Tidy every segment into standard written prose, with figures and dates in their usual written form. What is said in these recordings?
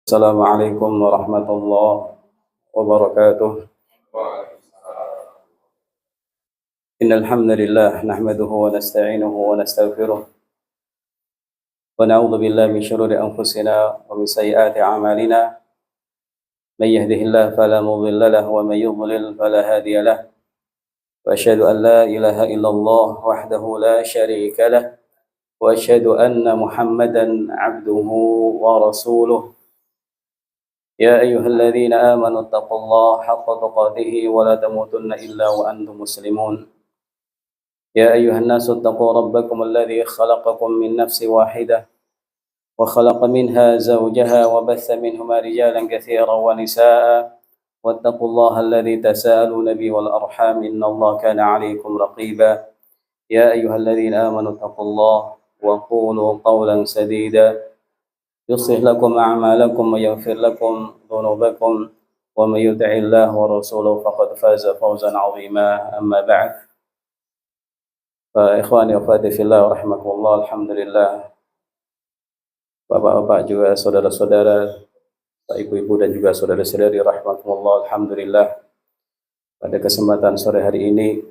السلام عليكم ورحمة الله وبركاته. إن الحمد لله نحمده ونستعينه ونستغفره ونعوذ بالله من شرور أنفسنا ومن سيئات أعمالنا. من يهده الله فلا مضل له ومن يضلل فلا هادي له. وأشهد أن لا إله إلا الله وحده لا شريك له وأشهد أن محمدا عبده ورسوله. يا أيها الذين آمنوا اتقوا الله حق تقاته ولا تموتن إلا وأنتم مسلمون. يا أيها الناس اتقوا ربكم الذي خلقكم من نفس واحدة وخلق منها زوجها وبث منهما رجالا كثيرا ونساء واتقوا الله الذي تساءلون به والأرحام إن الله كان عليكم رقيبا. يا أيها الذين آمنوا اتقوا الله وقولوا قولا سديدا يصلح لكم أعمالكم ويغفر لكم ذنوبكم ومن يطع الله ورسوله فقد فاز فوزا عظيما. أما بعد Ikhwani wa akhwati fillah rahimakumullah, alhamdulillah. Bapak-bapak juga saudara-saudara, ibu-ibu dan juga saudara-saudari rahimakumullah, alhamdulillah. Pada kesempatan sore hari ini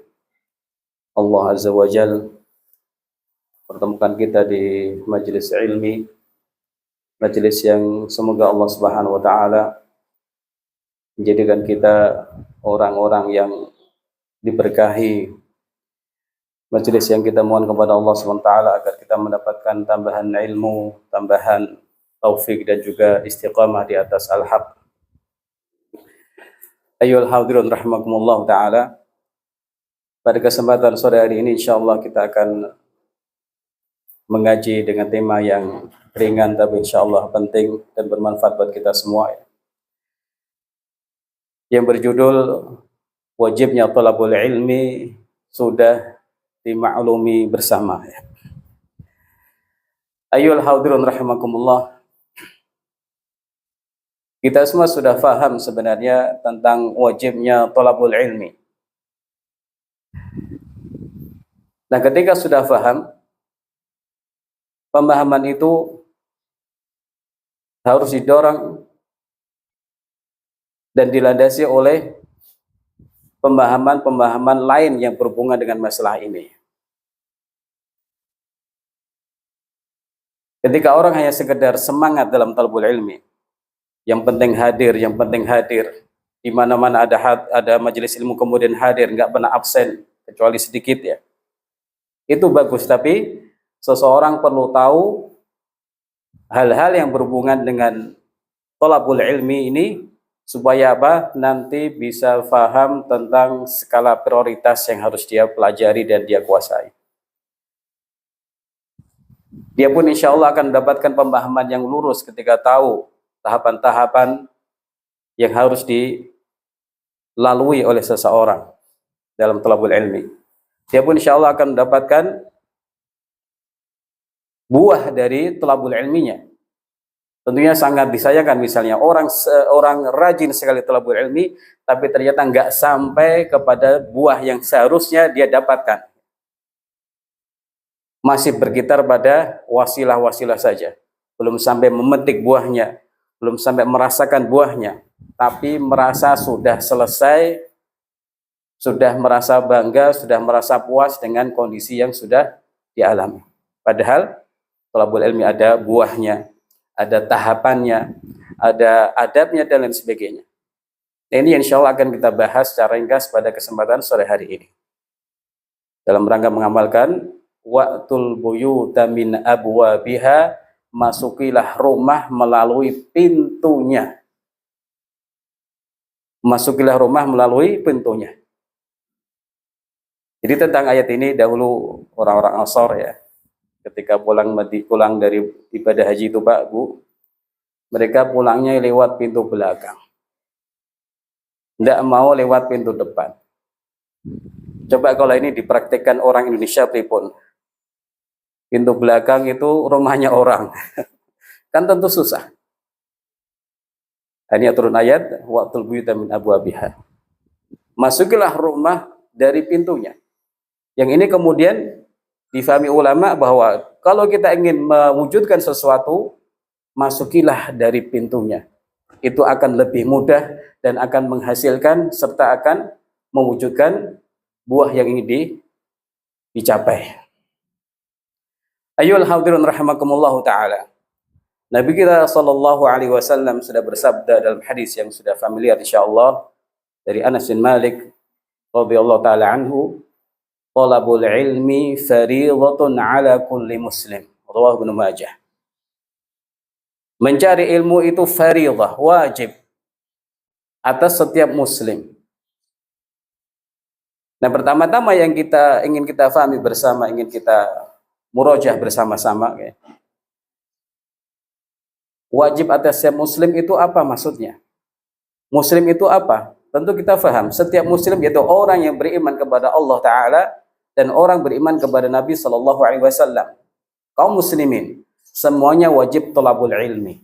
Allah Azza wa Jalla pertemukan kita di majelis ilmi, majelis yang semoga Allah Subhanahu wa taala menjadikan kita orang-orang yang diberkahi. Majelis yang kita mohon kepada Allah SWT agar kita mendapatkan tambahan ilmu, tambahan taufik dan juga istiqamah di atas al-haq. Ayyuhal hadirun rahimakumullah ta'ala. Pada kesempatan sore hari ini insyaallah kita akan mengaji dengan tema yang ringan tapi insyaallah penting dan bermanfaat buat kita semua. Yang berjudul wajibnya thalabul ilmi sudah dimaklumi bersama. Ayyuhal hadirun rahimakumullah. Kita semua sudah faham sebenarnya tentang wajibnya thalabul ilmi. Nah, ketika sudah faham, pemahaman itu harus didorong dan dilandasi oleh pemahaman-pemahaman lain yang berhubungan dengan masalah ini. Ketika orang hanya sekedar semangat dalam talabul ilmi, yang penting hadir, di mana-mana ada majelis ilmu kemudian hadir, nggak pernah absen kecuali sedikit ya. Itu bagus, tapi seseorang perlu tahu hal-hal yang berhubungan dengan talabul ilmi ini supaya apa? Nanti bisa paham tentang skala prioritas yang harus dia pelajari dan dia kuasai. Dia pun insya Allah akan mendapatkan pemahaman yang lurus ketika tahu tahapan-tahapan yang harus dilalui oleh seseorang dalam talabul ilmi. Dia pun insya Allah akan mendapatkan buah dari talabul ilminya. Tentunya sangat disayangkan misalnya orang rajin sekali talabul ilmi tapi ternyata nggak sampai kepada buah yang seharusnya dia dapatkan. Masih berkitar pada wasilah-wasilah saja. Belum sampai memetik buahnya, belum sampai merasakan buahnya, tapi merasa sudah selesai, sudah merasa bangga, sudah merasa puas dengan kondisi yang sudah dialami. Padahal talabul ilmi ada buahnya, ada tahapannya, ada adabnya dan lain sebagainya. Ini insya Allah akan kita bahas secara ringkas pada kesempatan sore hari ini. Dalam rangka mengamalkan wa'tul buyuta min abwabiha, masukilah rumah melalui pintunya. Masukilah rumah melalui pintunya. Jadi tentang ayat ini dahulu orang-orang Ansar ya, ketika pulang dari ibadah haji itu Pak, Bu, mereka pulangnya lewat pintu belakang. Tidak mau lewat pintu depan. Coba kalau ini dipraktikkan orang Indonesia pripun. Pintu belakang itu rumahnya orang. Kan tentu susah. Ini turun ayat wa'tul buyuta min abwabiha. Masukilah rumah dari pintunya. Yang ini kemudian difahami ulama bahwa kalau kita ingin mewujudkan sesuatu, masukilah dari pintunya. Itu akan lebih mudah dan akan menghasilkan serta akan mewujudkan buah yang ingin dicapai. Ayyuhal hadirin rahimakumullah taala. Nabi kita sallallahu alaihi wasallam sudah bersabda dalam hadis yang sudah familiar insyaallah dari Anas bin Malik radhiyallahu taala anhu, "Talabul ilmi fariidhatun 'ala kulli muslim." Rawahu Ibnu Majah. Mencari ilmu itu fariidhah, wajib atas setiap muslim. Nah, pertama-tama yang ingin kita fahami bersama, ingin kita murojaah bersama-sama, ya. Wajib atas setiap muslim itu apa maksudnya? Muslim itu apa? Tentu kita faham, setiap muslim yaitu orang yang beriman kepada Allah Ta'ala dan orang beriman kepada Nabi Sallallahu Alaihi Wasallam. Kaum muslimin, semuanya wajib thalabul ilmi.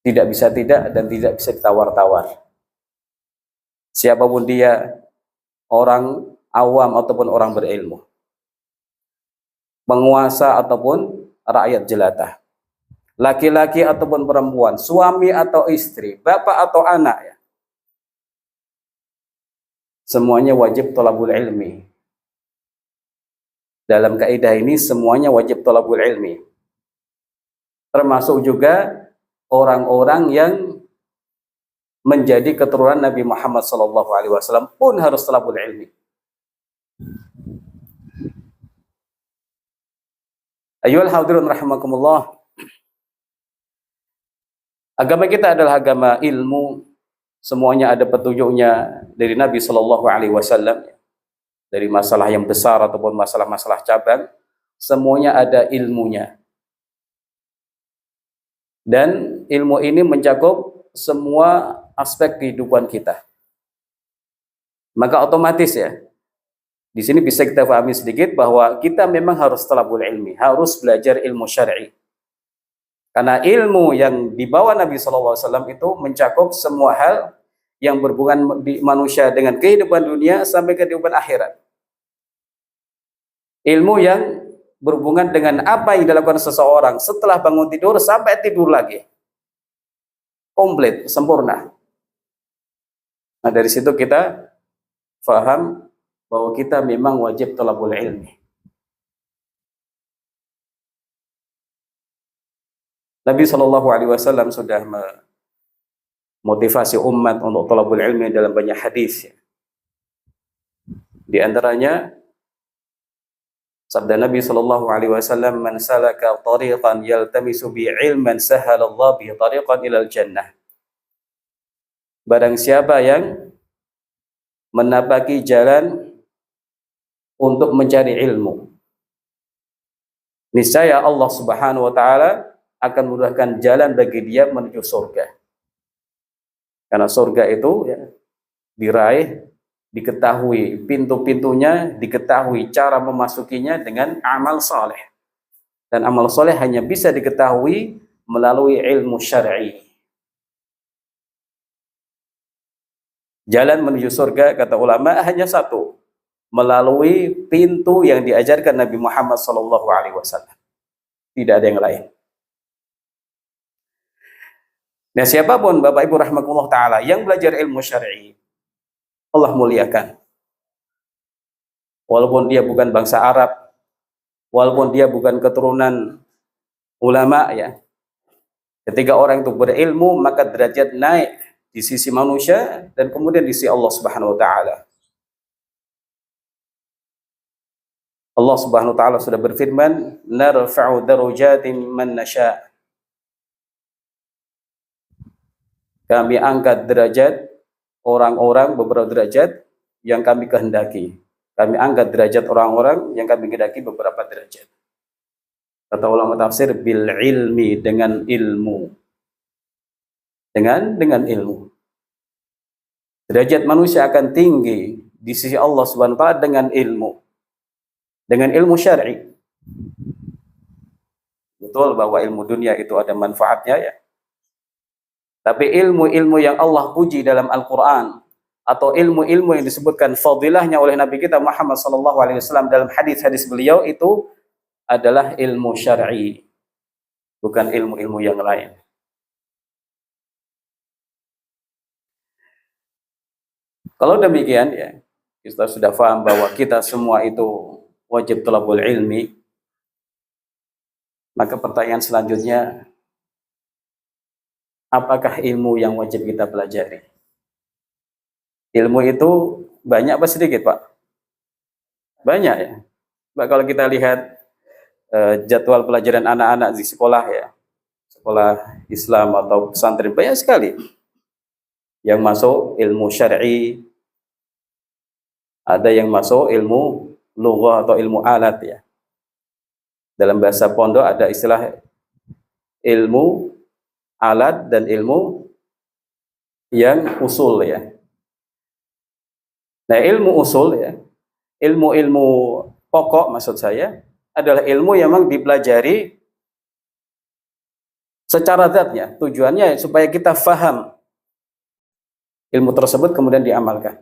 Tidak bisa tidak dan tidak bisa ditawar-tawar. Siapapun dia, orang awam ataupun orang berilmu, penguasa ataupun rakyat jelata, laki-laki ataupun perempuan, suami atau istri, bapak atau anak, ya. Semuanya wajib thalabul ilmi. Dalam kaidah ini semuanya wajib thalabul ilmi. Termasuk juga orang-orang yang menjadi keturunan Nabi Muhammad SAW pun harus thalabul ilmi. Ayyuhal hadirin rahimakumullah. Agama kita adalah agama ilmu. Semuanya ada petunjuknya dari Nabi SAW. Dari masalah yang besar ataupun masalah-masalah cabang, semuanya ada ilmunya. Dan ilmu ini mencakup semua aspek kehidupan kita. Maka otomatis, ya, di sini bisa kita pahami sedikit bahwa kita memang harus thalabul ilmi, harus belajar ilmu syar'i. Karena ilmu yang dibawa Nabi SAW itu mencakup semua hal yang berhubungan di manusia dengan kehidupan dunia sampai kehidupan akhirat. Ilmu yang berhubungan dengan apa yang dilakukan seseorang setelah bangun tidur sampai tidur lagi. Komplit, sempurna. Nah, dari situ kita faham bahwa kita memang wajib thalabul ilmi. Nabi SAW sudah memotivasi umat untuk thalabul ilmi dalam banyak hadis. Di antaranya sabda Nabi SAW, "Man salaka tariqan yaltamisu bi ilman sahalallahu bi tariqan ilal jannah." Barang siapa yang menapaki jalan untuk mencari ilmu, niscaya Allah Subhanahu wa taala akan memudahkan jalan bagi dia menuju surga. Karena surga itu, ya, diraih, diketahui pintu-pintunya, diketahui cara memasukinya dengan amal soleh. Dan amal soleh hanya bisa diketahui melalui ilmu syar'i. Jalan menuju surga, kata ulama, hanya satu, melalui pintu yang diajarkan Nabi Muhammad SAW. Tidak ada yang lain. Nah, siapapun Bapak Ibu rahimakumullah ta'ala yang belajar ilmu syar'i, Allah muliakan. Walaupun dia bukan bangsa Arab, walaupun dia bukan keturunan ulama, ya. Ketika orang itu berilmu, maka derajat naik di sisi manusia dan kemudian di sisi Allah Subhanahu wa taala. Allah Subhanahu wa taala sudah berfirman, "Narfa'u darajatin man nasha'." Kami angkat derajat orang-orang beberapa derajat yang kami kehendaki. Kami angkat derajat orang-orang yang kami kehendaki beberapa derajat. Kata ulama tafsir, bil ilmi, dengan ilmu. Dengan ilmu. Derajat manusia akan tinggi di sisi Allah Subhanahu wa taala dengan ilmu. Dengan ilmu syar'i. Betul bahwa ilmu dunia itu ada manfaatnya, ya. Tapi ilmu-ilmu yang Allah puji dalam Al-Quran, atau ilmu-ilmu yang disebutkan fadilahnya oleh Nabi kita Muhammad SAW dalam hadis-hadis beliau, itu adalah ilmu syar'i. bukan ilmu-ilmu yang lain. Kalau demikian ya, kita sudah paham bahwa kita semua itu wajib thalabul ilmi. Maka pertanyaan selanjutnya, apakah ilmu yang wajib kita pelajari? Ilmu itu banyak apa sedikit, Pak? Banyak ya. Pak, kalau kita lihat jadwal pelajaran anak-anak di sekolah ya, sekolah Islam atau pesantren, banyak sekali yang masuk ilmu syar'i, ada yang masuk ilmu lughah atau ilmu alat ya. Dalam bahasa pondok ada istilah ilmu alat dan ilmu yang usul ya. Nah, ilmu usul ya, ilmu-ilmu pokok maksud saya adalah ilmu yang memang dipelajari secara zatnya. Tujuannya supaya kita faham ilmu tersebut kemudian diamalkan.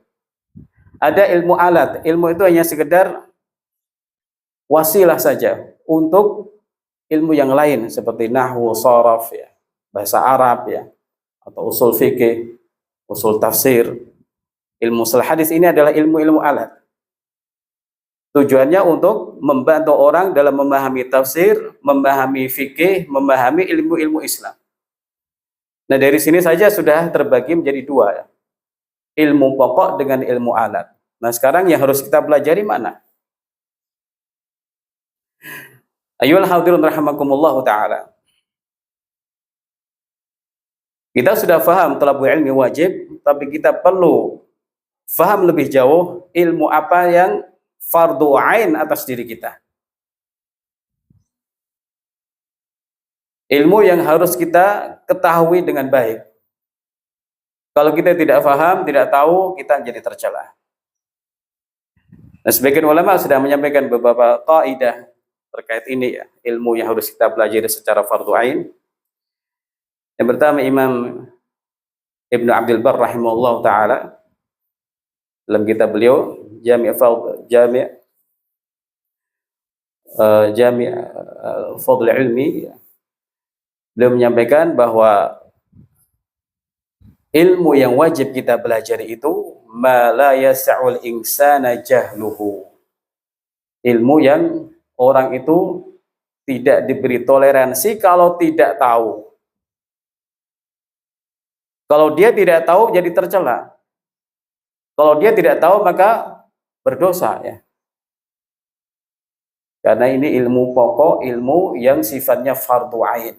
Ada ilmu alat, ilmu itu hanya sekedar wasilah saja untuk ilmu yang lain seperti nahwu, sharaf ya, bahasa Arab ya, atau usul fikih, usul tafsir. Ilmu usul hadis ini adalah ilmu-ilmu alat. Tujuannya untuk membantu orang dalam memahami tafsir, memahami fikih, memahami ilmu-ilmu Islam. Nah, dari sini saja sudah terbagi menjadi dua ya. Ilmu pokok dengan ilmu alat. Nah, sekarang yang harus kita pelajari mana? Ayyuhal hadirin rahimakumullah ta'ala. Kita sudah paham thalabul ilmi wajib, tapi kita perlu paham lebih jauh ilmu apa yang fardu ain atas diri kita. Ilmu yang harus kita ketahui dengan baik. Kalau kita tidak paham, tidak tahu, kita jadi tercela. Nah, sebagian ulama sudah menyampaikan beberapa kaidah terkait ini ya, ilmu yang harus kita pelajari secara fardu ain. Yang pertama, Imam Ibnu Abdul Barr rahimahullah taala dalam kitab beliau Jami' Fadl Ilmi, beliau menyampaikan bahwa ilmu yang wajib kita pelajari itu ma la yas'ul insana jahluhu. Ilmu yang orang itu tidak diberi toleransi kalau tidak tahu. Kalau dia tidak tahu jadi tercela. Kalau dia tidak tahu maka berdosa ya. Karena ini ilmu pokok, ilmu yang sifatnya fardu ain.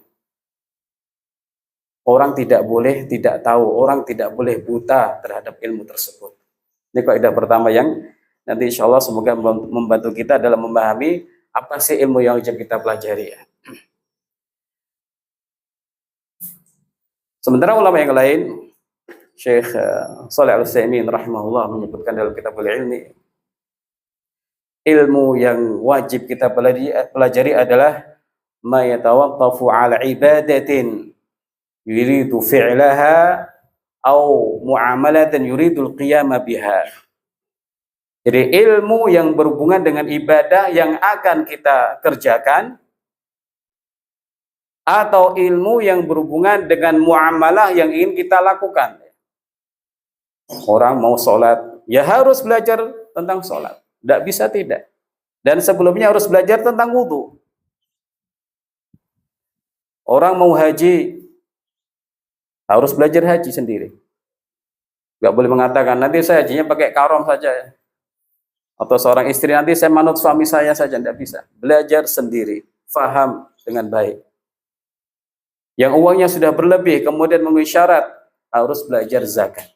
Orang tidak boleh tidak tahu, orang tidak boleh buta terhadap ilmu tersebut. Ini kaidah pertama yang nanti insya Allah semoga membantu kita dalam memahami apa sih ilmu yang wajib kita pelajari ya. Sementara ulama yang lain, Syekh Shalih Al-Utsaimin rahimahullah menyebutkan dalam kitabul ilmi, ilmu yang wajib kita pelajari adalah ma yatawaqqafu ala ibadatin yuridu fi'laha au mu'amalatan yuridul qiyama biha. Jadi ilmu yang berhubungan dengan ibadah yang akan kita kerjakan atau ilmu yang berhubungan dengan muamalah yang ingin kita lakukan. Orang mau sholat, ya harus belajar tentang sholat. Tidak bisa tidak. Dan sebelumnya harus belajar tentang wudhu. Orang mau haji, harus belajar haji sendiri. Gak boleh mengatakan nanti saya hajinya pakai karom saja ya. Atau seorang istri nanti saya manut suami saya saja, tidak bisa. Belajar sendiri, faham dengan baik. Yang uangnya sudah berlebih kemudian memenuhi syarat, harus belajar zakat.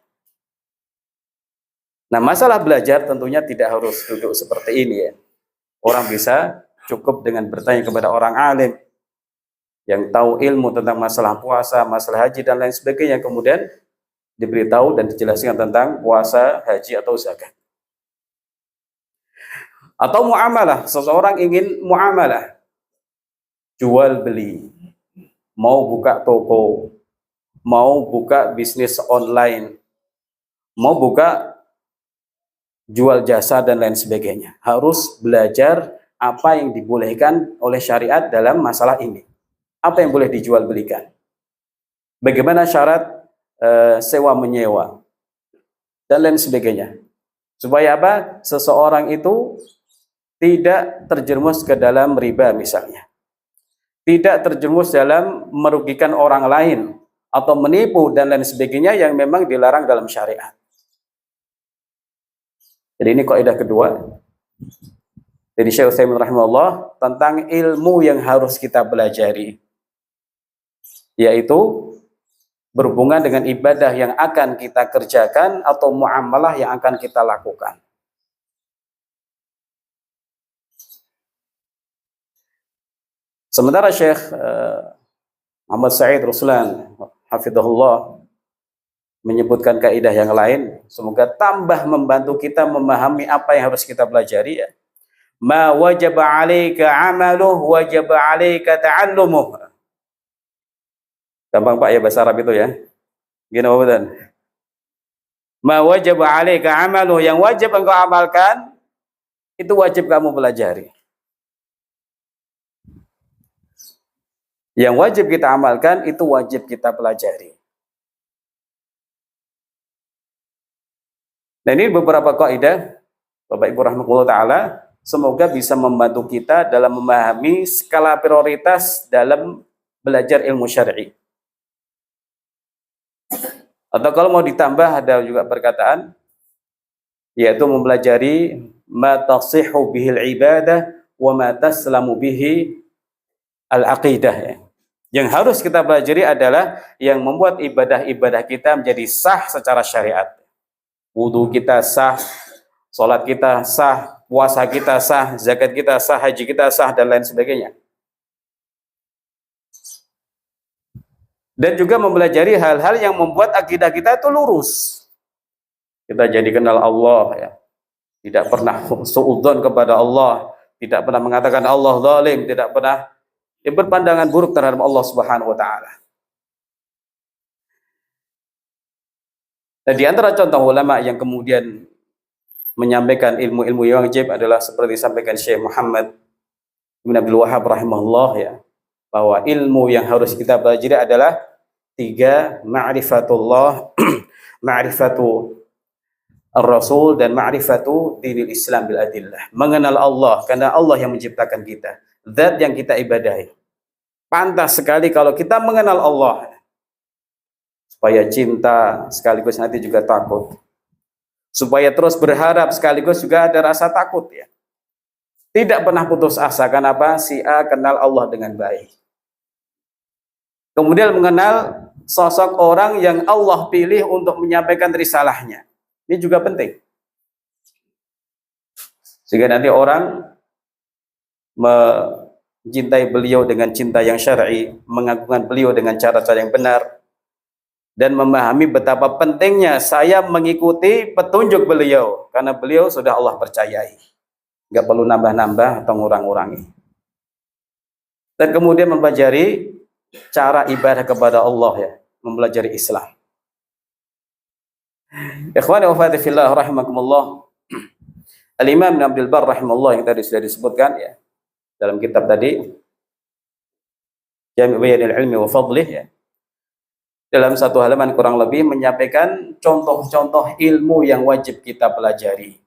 Nah, masalah belajar tentunya tidak harus duduk seperti ini ya. Orang bisa cukup dengan bertanya kepada orang alim yang tahu ilmu tentang masalah puasa, masalah haji dan lain sebagainya, kemudian diberitahu dan dijelaskan tentang puasa, haji atau zakat. Atau muamalah, seseorang ingin muamalah, jual beli, mau buka toko, mau buka bisnis online, mau buka jual jasa dan lain sebagainya. Harus belajar apa yang dibolehkan oleh syariat dalam masalah ini. Apa yang boleh dijual belikan? Bagaimana syarat sewa menyewa dan lain sebagainya. Supaya apa? Seseorang itu tidak terjerumus ke dalam riba misalnya. Tidak terjerumus dalam merugikan orang lain atau menipu dan lain sebagainya yang memang dilarang dalam syariat. Jadi ini kaidah kedua dari Syekh Utsaimin rahimahullah tentang ilmu yang harus kita pelajari, yaitu berhubungan dengan ibadah yang akan kita kerjakan atau muamalah yang akan kita lakukan. Sementara Syekh Muhammad Sa'id Ruslan hafizahullah menyebutkan kaidah yang lain, semoga tambah membantu kita memahami apa yang harus kita pelajari, ya. Ma wajaba 'alaika 'amaluh wajaba 'alaika ta'allumuh. Gampang Pak ya bahasa Arab itu ya. Gini Pak Budan. Ma wajaba 'alaika 'amaluh, yang wajib engkau amalkan itu wajib kamu pelajari. Yang wajib kita amalkan itu wajib kita pelajari. Nah, ini beberapa kaidah Bapak Ibu rahimahullah taala, semoga bisa membantu kita dalam memahami skala prioritas dalam belajar ilmu syar'i. Atau kalau mau ditambah ada juga perkataan, yaitu mempelajari ma tasihhu bihil ibadah wa ma taslamu bihi al-aqidah, ya. Yang harus kita pelajari adalah yang membuat ibadah-ibadah kita menjadi sah secara syariat. Wudu kita sah, sholat kita sah, puasa kita sah, zakat kita sah, haji kita sah, dan lain sebagainya. Dan juga mempelajari hal-hal yang membuat akidah kita itu lurus. Kita jadi kenal Allah, ya. Tidak pernah suudzon kepada Allah, tidak pernah mengatakan Allah zalim, tidak pernah berpandangan buruk terhadap Allah Subhanahu wa taala. Nah, di antara contoh ulama yang kemudian menyampaikan ilmu-ilmu yang wajib adalah seperti disampaikan Syekh Muhammad bin Abdul Wahhab rahimahullah, ya, bahwa ilmu yang harus kita pelajari adalah 3: ma'rifatullah, ma'rifatu ar-rasul, dan ma'rifatu dinil Islam bil adillah. Mengenal Allah, karena Allah yang menciptakan kita, zat yang kita ibadahi. Pantas sekali kalau kita mengenal Allah, supaya cinta sekaligus nanti juga takut, supaya terus berharap sekaligus juga ada rasa takut, ya. Tidak pernah putus asa. Kenapa? Si A kenal Allah dengan baik. Kemudian mengenal sosok orang yang Allah pilih untuk menyampaikan risalahnya. Ini juga penting. Sehingga nanti orang mencintai beliau dengan cinta yang syar'i, mengagungkan beliau dengan cara-cara yang benar, dan memahami betapa pentingnya saya mengikuti petunjuk beliau, karena beliau sudah Allah percayai. Nggak perlu nambah-nambah atau ngurang-ngurangi. Dan kemudian mempelajari cara ibadah kepada Allah, ya, mempelajari Islam. Ikhwani wa akhwati fillah rahimakumullah. Al-Imam Ibnu Abdul Barr rahimahullah yang tadi sudah disebutkan, ya, dalam kitab tadi Jami' Bayanil Ilmi wa Fadlih, ya, dalam satu halaman kurang lebih menyampaikan contoh-contoh ilmu yang wajib kita pelajari.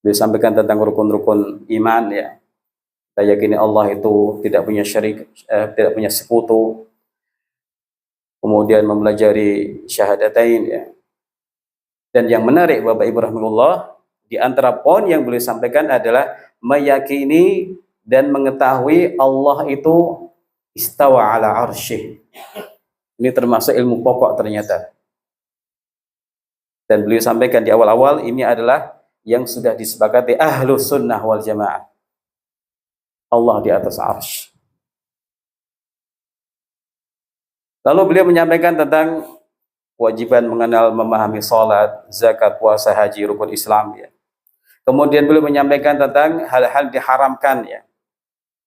Disampaikan tentang rukun-rukun iman, ya. Kita yakini Allah itu tidak punya syarik, tidak punya sekutu. Kemudian mempelajari syahadatain, ya. Dan yang menarik Bapak Ibu rahimahullah, di antara poin yang boleh sampaikan adalah meyakini dan mengetahui Allah itu istawa ala arsyih. Ini termasuk ilmu pokok ternyata. Dan beliau sampaikan di awal-awal, ini adalah yang sudah disepakati ahlus sunnah wal jamaah. Allah di atas arsy. Lalu beliau menyampaikan tentang kewajiban mengenal, memahami salat, zakat, puasa, haji, rukun Islam, ya. Kemudian beliau menyampaikan tentang hal-hal diharamkan, ya.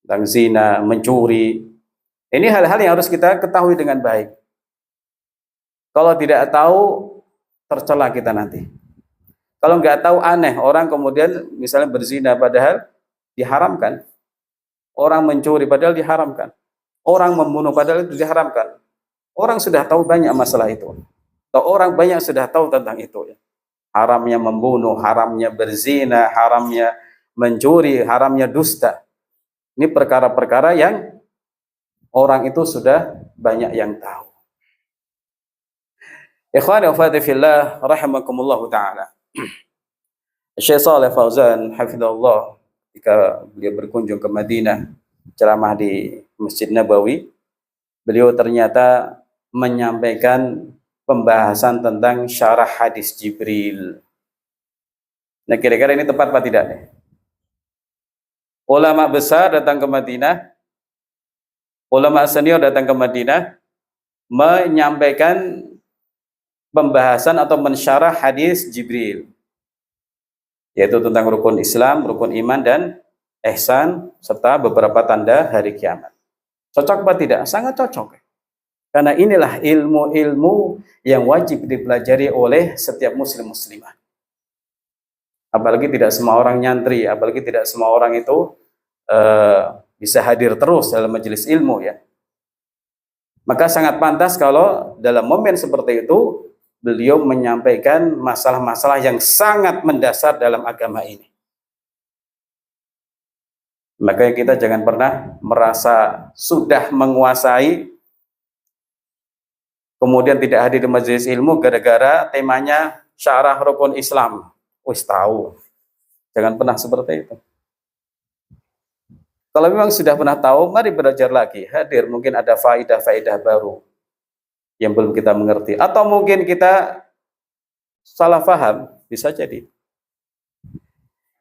Tentang zina, mencuri. Ini hal-hal yang harus kita ketahui dengan baik. Kalau tidak tahu, tercela kita nanti. Kalau nggak tahu, aneh. Orang kemudian misalnya berzina padahal diharamkan. Orang mencuri padahal diharamkan. Orang membunuh padahal itu diharamkan. Orang sudah tahu banyak masalah itu. Atau orang banyak sudah tahu tentang itu. Haramnya membunuh, haramnya berzina, haramnya mencuri, haramnya dusta. Ini perkara-perkara yang orang itu sudah banyak yang tahu. Ikhwani wa akhwati fillah rahimakumullah taala. Syekh Shalih Fauzan hafizahullah ketika beliau berkunjung ke Madinah ceramah di Masjid Nabawi, beliau ternyata menyampaikan pembahasan tentang syarah hadis Jibril. Nah, kira-kira ini tepat apa tidak nih? Ulama besar datang ke Madinah, ulama senior datang ke Madinah menyampaikan pembahasan atau mensyarah hadis Jibril, yaitu tentang rukun Islam, rukun iman dan ihsan serta beberapa tanda hari kiamat. Cocok apa tidak? Sangat cocok. Karena inilah ilmu-ilmu yang wajib dipelajari oleh setiap muslim-muslimah. Apalagi tidak semua orang nyantri, apalagi tidak semua orang itu bisa hadir terus dalam majelis ilmu ya. Maka sangat pantas kalau dalam momen seperti itu beliau menyampaikan masalah-masalah yang sangat mendasar dalam agama ini. Maka kita jangan pernah merasa sudah menguasai kemudian tidak hadir di majelis ilmu gara-gara temanya syarah rukun Islam. Wis tahu. Jangan pernah seperti itu. Kalau memang sudah pernah tahu, mari belajar lagi. Hadir, mungkin ada faedah-faedah baru yang belum kita mengerti. Atau mungkin kita salah paham, bisa jadi.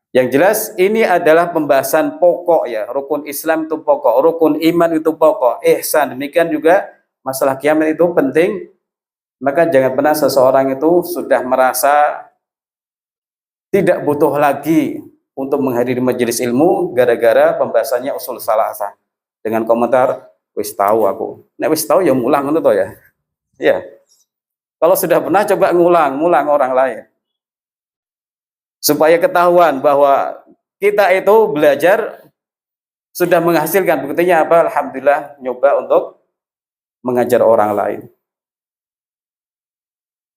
Yang jelas ini adalah pembahasan pokok ya. Rukun Islam itu pokok, rukun iman itu pokok, ihsan. Demikian juga masalah kiamat itu penting. Maka jangan pernah seseorang itu sudah merasa tidak butuh lagi untuk menghadiri majelis ilmu gara-gara pembahasannya usul salasah dengan komentar wis tahu aku. Nek wis tahu ya mulang ngono to ya. Ya. Kalau sudah pernah coba ngulang orang lain. Supaya ketahuan bahwa kita itu belajar sudah menghasilkan. Buktinya apa? Alhamdulillah nyoba untuk mengajar orang lain.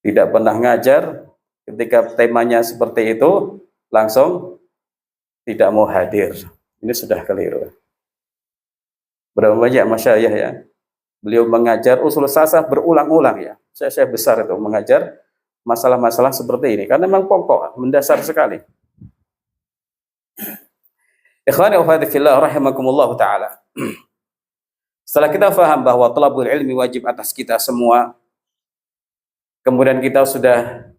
Tidak pernah ngajar, ketika temanya seperti itu langsung tidak mau hadir. Ini sudah keliru. Berapa banyak masyayikh ya, beliau mengajar usul salasah berulang-ulang ya. Saya besar itu mengajar masalah-masalah seperti ini karena memang pokok, mendasar sekali. Ikhwani wa akhwati fillah rahimakumullah taala. Setelah kita faham bahwa thalabul ilmi wajib atas kita semua, kemudian kita sudah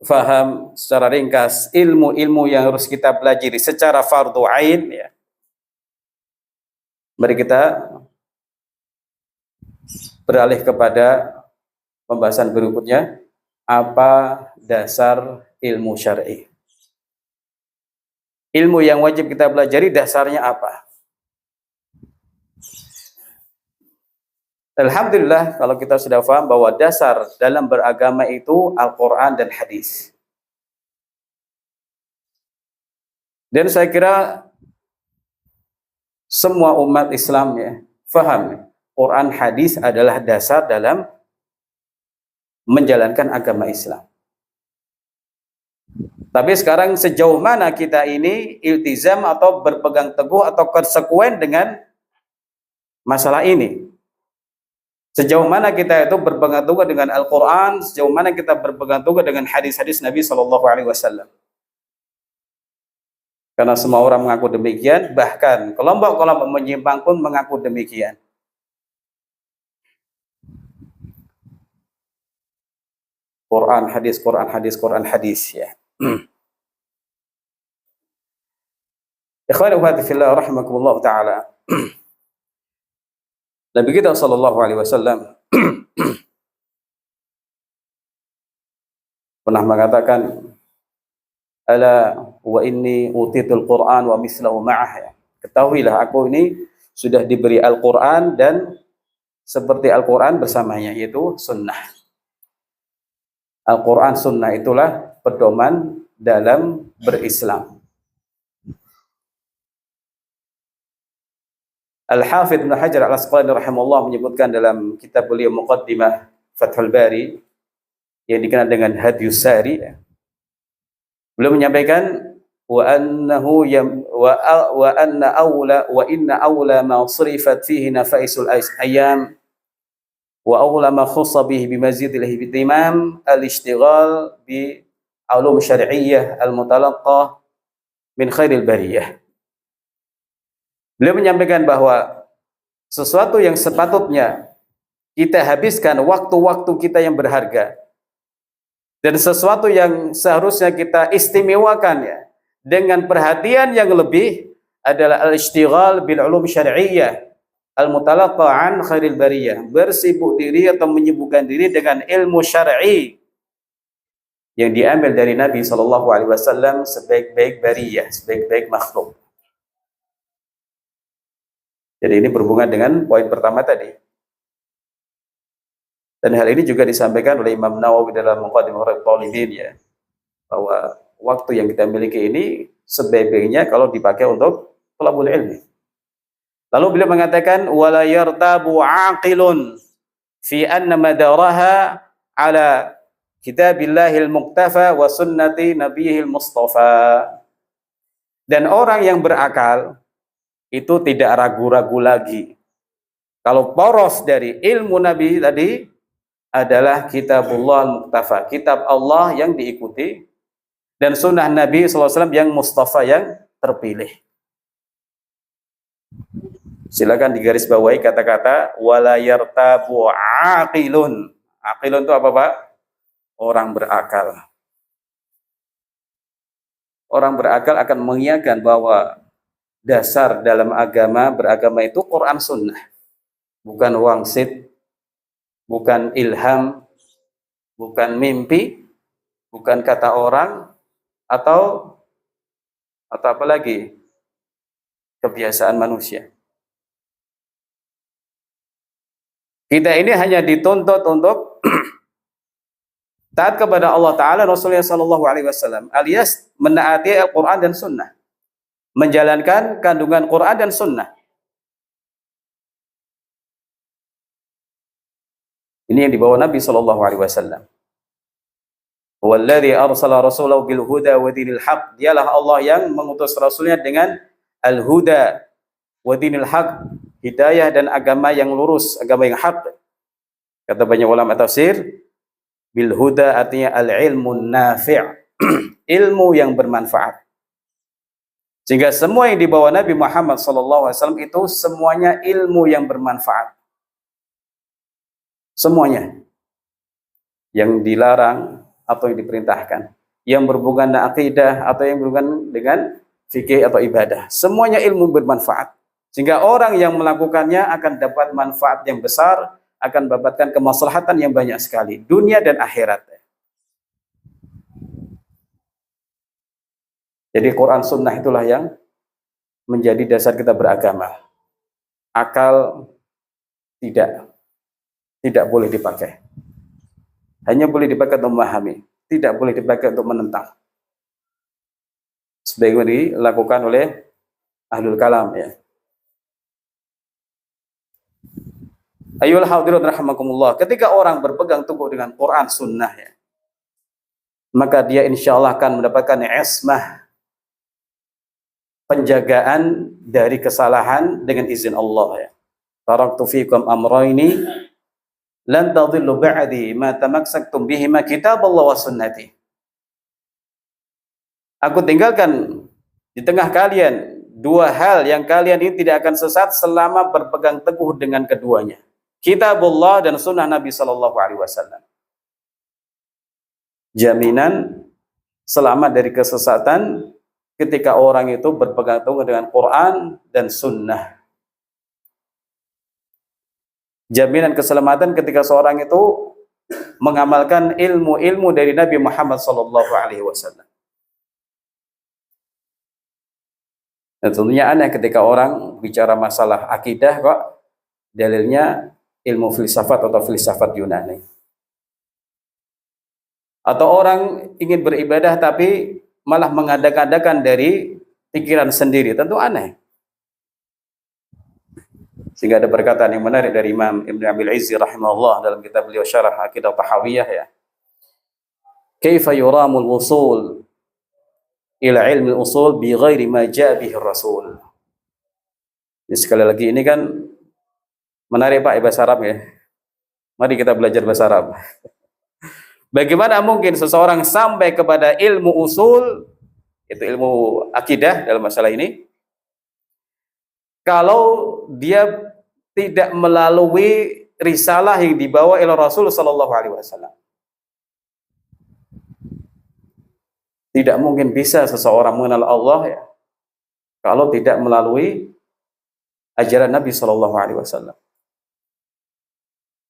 faham secara ringkas ilmu-ilmu yang harus kita pelajari secara fardhu ain ya. Mari kita beralih kepada pembahasan berikutnya, apa dasar ilmu syar'i. Ilmu yang wajib kita pelajari dasarnya apa? Alhamdulillah kalau kita sudah paham bahwa dasar dalam beragama itu Al-Quran dan hadis. Dan saya kira semua umat Islam ya faham Quran hadis adalah dasar dalam menjalankan agama Islam. Tapi sekarang sejauh mana kita ini iltizam atau berpegang teguh atau konsekuen dengan masalah ini? Sejauh mana kita itu berpegang teguh dengan Al-Quran, sejauh mana kita berpegang teguh dengan hadis-hadis Nabi SAW. Karena semua orang mengaku demikian, bahkan kelompok-kelompok menyimpang pun mengaku demikian. Quran, hadis, Quran, hadis, Quran, hadis ya. Ikhwan wa akhwati fillah rahimakumullah taala. Nabi kita sallallahu alaihi wasallam pernah mengatakan, ala wa inni utitul Quran wa mislahu ma'ah. Ketahuilah aku ini sudah diberi Al-Quran dan seperti Al-Quran bersamanya, yaitu sunnah. Al-Quran sunnah itulah pedoman dalam berislam. Al-Hafidz Ibnu Hajar Al-Asqalani rahimahullah menyebutkan dalam kitab beliau Muqaddimah Fathul Bari yang dikenal dengan Hadyus Sari, beliau menyampaikan wa annahu wa anna awla wa inna awla ma surifat fihi nafaisul ayyam wa awla ma khussa bihi bimazidil ihtimam al-ishtighal bi ulum syar'iyyah al-mutalaqqah min khairil bariyah. Beliau menyampaikan bahwa sesuatu yang sepatutnya kita habiskan waktu-waktu kita yang berharga dan sesuatu yang seharusnya kita istimewakan ya dengan perhatian yang lebih adalah al-ishtighal bil ulum syar'iyyah al-mutalaqqa an khairil bariyah, bersibuk diri atau menyibukkan diri dengan ilmu syar'i yang diambil dari Nabi SAW sebaik-baik bariyah, sebaik-baik makhluk. Jadi ini berhubungan dengan poin pertama tadi. Dan hal ini juga disampaikan oleh Imam Nawawi dalam Muqaddimah Riyadhus Shalihin ya, bahwa waktu yang kita miliki ini sebaik-baiknya kalau dipakai untuk thalabul ilmi. Lalu beliau mengatakan wala yartabu aqilun fi anna madaraha ala kitabillahil muqtafa wa sunnati nabiyil mustafa. Dan orang yang berakal itu tidak ragu-ragu lagi kalau poros dari ilmu Nabi tadi adalah kitabullah al-muqtafa, kitab Allah yang diikuti, dan sunnah Nabi SAW yang mustafa, yang terpilih. Silakan digaris bawahi kata-kata wala yartabu aqilun. Aqilun itu apa, Pak? Orang berakal. Orang berakal akan mengiyakan bahwa dasar dalam agama, beragama itu Quran Sunnah, bukan wangsit, bukan ilham, bukan mimpi, bukan kata orang, atau apa lagi, kebiasaan manusia. Kita ini hanya dituntut untuk taat kepada Allah Ta'ala, Rasulullah SAW, alias menaati Al-Quran dan Sunnah, menjalankan kandungan Quran dan Sunnah. Ini yang dibawa Nabi SAW. Walladzi arsala rasulahu bil huda wa dinil haq. Dialah Allah yang mengutus Rasulnya dengan al-huda wa dinil haq, hidayah dan agama yang lurus, agama yang hak. Kata banyak ulama tafsir, bil huda artinya al-ilmun nafi', ilmu yang bermanfaat. Sehingga semua yang dibawa Nabi Muhammad SAW itu semuanya ilmu yang bermanfaat. Semuanya. Yang dilarang atau yang diperintahkan. Yang berhubungan dengan akidah atau yang berhubungan dengan fikih atau ibadah. Semuanya ilmu bermanfaat. Sehingga orang yang melakukannya akan dapat manfaat yang besar, akan mendapatkan kemaslahatan yang banyak sekali. Dunia dan akhirat. Jadi Quran Sunnah itulah yang menjadi dasar kita beragama. Akal tidak boleh dipakai. Hanya boleh dipakai untuk memahami, tidak boleh dipakai untuk menentang. Sebagaimana dilakukan oleh ahlul kalam ya. Ayyuhal hadirin rahimakumullah, ketika orang berpegang teguh dengan Quran Sunnah ya, maka dia insyaallah akan mendapatkan ismah, penjagaan dari kesalahan dengan izin Allah ya. Taraktu fikum amrayni lan tadhillu ba'di ma tamassaktum bihima kitaballah wa sunnati. Aku tinggalkan di tengah kalian dua hal yang kalian ini tidak akan sesat selama berpegang teguh dengan keduanya. Kitabullah dan sunnah Nabi SAW. Jaminan selamat dari kesesatan ketika orang itu berpegang teguh dengan Quran dan Sunnah. Jaminan keselamatan ketika seorang itu mengamalkan ilmu-ilmu dari Nabi Muhammad SAW. Dan tentunya aneh ketika orang bicara masalah akidah kok dalilnya ilmu filsafat atau filsafat Yunani. Atau orang ingin beribadah tapi malah mengadakan-adakan dari pikiran sendiri, tentu aneh. Sehingga ada perkataan yang menarik dari Imam Ibn Abil Izzi rahimahullah dalam kitab beliau Syarah Aqidah Tahawiyah ya. Kaifa yuramul wusul ila ilmi usul bi ghairi ma jaa bihi Rasul. Jadi sekali lagi ini kan menarik Pak bahasa Arab ya. Mari kita belajar bahasa Arab. Bagaimana mungkin seseorang sampai kepada ilmu usul, itu ilmu akidah dalam masalah ini, kalau dia tidak melalui risalah yang dibawa oleh Rasul sallallahu alaihi wasallam. Tidak mungkin bisa seseorang mengenal Allah ya kalau tidak melalui ajaran Nabi sallallahu alaihi wasallam.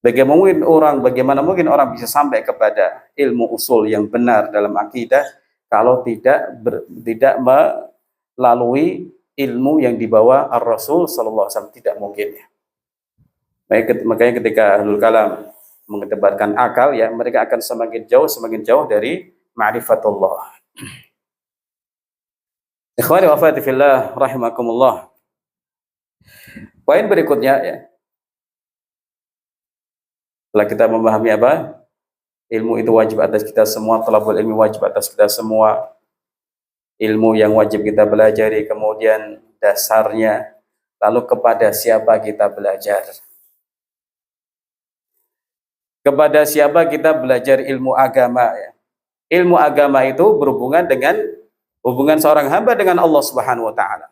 Bagaimana mungkin orang bisa sampai kepada ilmu usul yang benar dalam akidah kalau tidak melalui ilmu yang dibawa Ar-Rasul sallallahu alaihi wasallam, tidak mungkin ya. Makanya ketika Ahlul Kalam mengedepankan akal ya, mereka akan semakin jauh dari ma'rifatullah. Ikhwani wa akhwati fillah rahimakumullah. Poin berikutnya ya. Setelah kita memahami apa? Ilmu itu wajib atas kita semua, thalabul ilmi wajib atas kita semua. Ilmu yang wajib kita pelajari, kemudian dasarnya, lalu kepada siapa kita belajar. Kepada siapa kita belajar ilmu agama ya. Ilmu agama itu berhubungan dengan hubungan seorang hamba dengan Allah Subhanahu wa taala.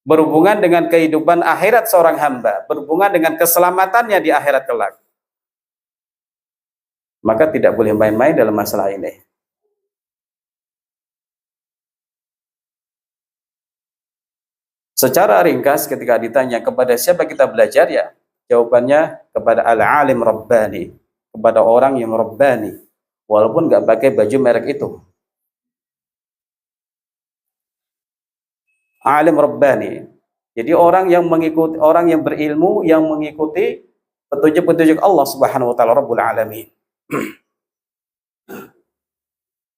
Berhubungan dengan kehidupan akhirat seorang hamba, berhubungan dengan keselamatannya di akhirat kelak. Maka tidak boleh main-main dalam masalah ini. Secara ringkas ketika ditanya kepada siapa kita belajar ya, jawabannya kepada al-alim rabbani, kepada orang yang rabbani, walaupun nggak pakai baju merek itu. Alim rabbani. Jadi orang yang mengikuti, orang yang berilmu yang mengikuti petunjuk-petunjuk Allah Subhanahu wa taala Rabbul Alamin.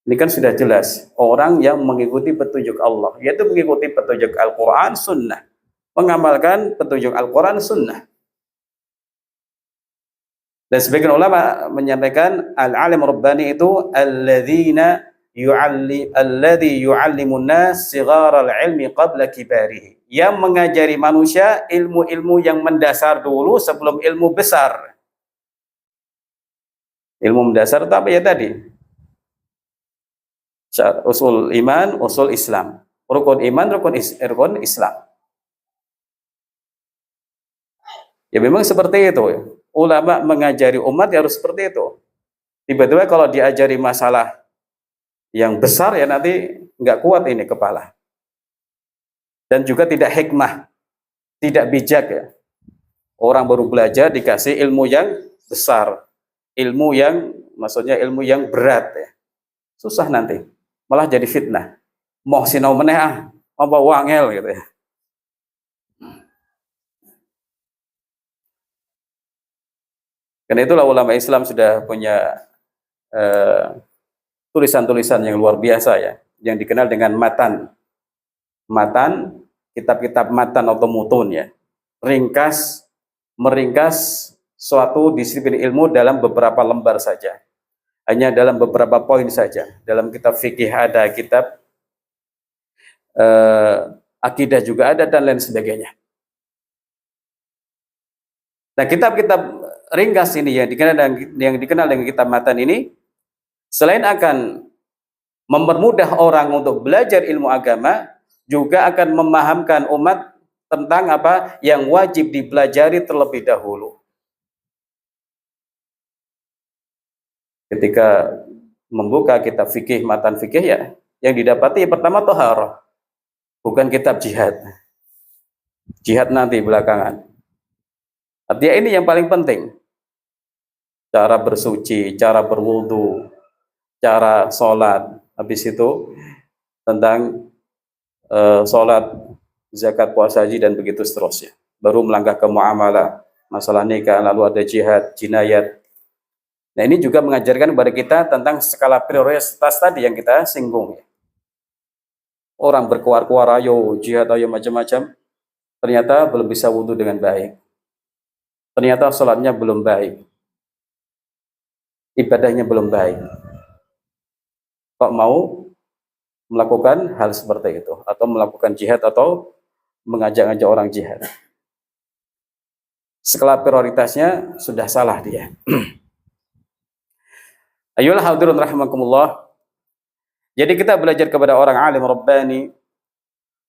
Ini kan sudah jelas, orang yang mengikuti petunjuk Allah, yaitu mengikuti petunjuk Al-Quran, Sunnah, mengamalkan petunjuk Al-Quran, Sunnah. Dan sebagian ulama menyampaikan al-alim rabbani itu alladzi yu'allimun nas sigharal ilmi qabla kibarihi, yang mengajari manusia ilmu-ilmu yang mendasar dulu sebelum ilmu besar. Ilmu mendasar itu apa ya tadi? Usul iman, usul Islam, rukun iman, rukun Islam. Ya memang seperti itu ya. Ulama mengajari umat ya harus seperti itu. Tiba-tiba kalau diajari masalah yang besar ya nanti nggak kuat ini kepala. Dan juga tidak hikmah, tidak bijak ya. Orang baru belajar dikasih ilmu yang besar, ilmu yang maksudnya ilmu yang berat ya. Susah nanti, malah jadi fitnah. Mau sinau meneh apa wangel gitu ya. Karena itulah ulama Islam sudah punya tulisan-tulisan yang luar biasa ya, yang dikenal dengan matan, kitab-kitab matan atau mutun ya, meringkas suatu disiplin ilmu dalam beberapa lembar saja, hanya dalam beberapa poin saja. Dalam kitab fikih ada, kitab akidah juga ada, dan lain sebagainya. Nah, kitab-kitab ringkas ini yang dikenal dengan kitab matan ini, selain akan mempermudah orang untuk belajar ilmu agama, juga akan memahamkan umat tentang apa yang wajib dipelajari terlebih dahulu. Ketika membuka kitab fikih, matan fikih ya, yang didapati pertama thaharah, bukan kitab jihad. Jihad nanti belakangan. Artinya ini yang paling penting. Cara bersuci, cara berwudu, cara sholat. Habis itu tentang sholat, zakat, puasa, haji, dan begitu seterusnya. Baru melangkah ke muamalah, masalah nikah, lalu ada jihad, jinayat. Nah ini juga mengajarkan kepada kita tentang skala prioritas tadi yang kita singgung. Orang berkuar-kuar, ayo jihad, ayo macam-macam, ternyata belum bisa wudu dengan baik. ternyata sholatnya belum baik, ibadahnya belum baik, kok mau melakukan hal seperti itu, atau melakukan jihad, atau mengajak-ajak orang jihad. Skala prioritasnya sudah salah dia. Ayolah hadirin rahimakumullah. Jadi kita belajar kepada orang alim rabbani,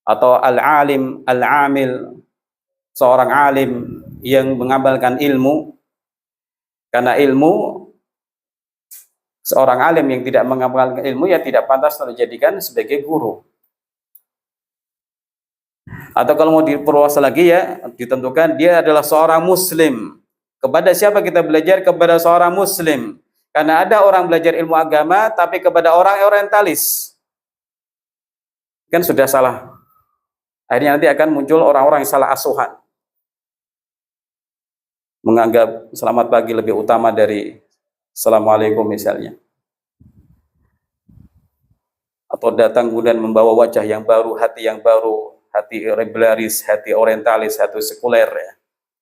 atau al-alim, al-amil, seorang alim yang mengamalkan ilmu. Karena ilmu, seorang alim yang tidak mengamalkan ilmu ya tidak pantas dijadikan sebagai guru. Atau kalau mau diperluas lagi ya, ditentukan dia adalah seorang muslim. Kepada siapa kita belajar? Kepada seorang muslim. Karena ada orang belajar ilmu agama tapi kepada orang orientalis, kan sudah salah. Akhirnya nanti akan muncul orang-orang yang salah asuhan, menganggap selamat pagi lebih utama dari assalamualaikum misalnya, atau datang kemudian membawa wajah yang baru, hati yang baru, hati rebelaris, hati orientalis, hati sekuler ya.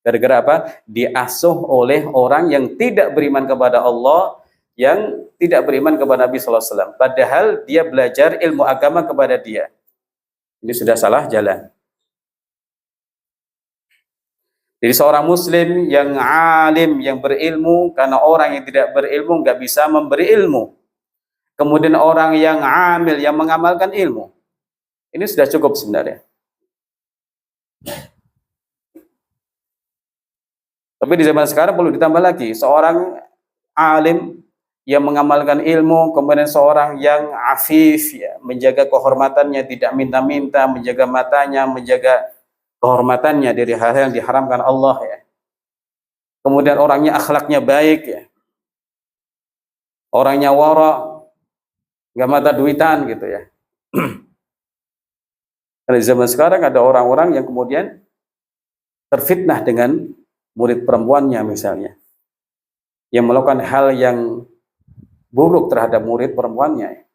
Gara-gara apa? Diasuh oleh orang yang tidak beriman kepada Allah, yang tidak beriman kepada Nabi sallallahu alaihi wasallam, padahal dia belajar ilmu agama kepada dia. Ini sudah salah jalan. Jadi seorang muslim yang alim, yang berilmu, karena orang yang tidak berilmu nggak bisa memberi ilmu. Kemudian orang yang amil, yang mengamalkan ilmu. Ini sudah cukup sebenarnya. Tapi di zaman sekarang perlu ditambah lagi, seorang alim yang mengamalkan ilmu, kemudian seorang yang afif, ya, menjaga kehormatannya, tidak minta-minta, menjaga matanya, menjaga kehormatannya dari hal-hal yang diharamkan Allah ya. Kemudian orangnya akhlaknya baik ya. Orangnya wara, nggak mata duitan gitu ya. Karena di zaman sekarang ada orang-orang yang kemudian terfitnah dengan murid perempuannya misalnya, yang melakukan hal yang buruk terhadap murid perempuannya.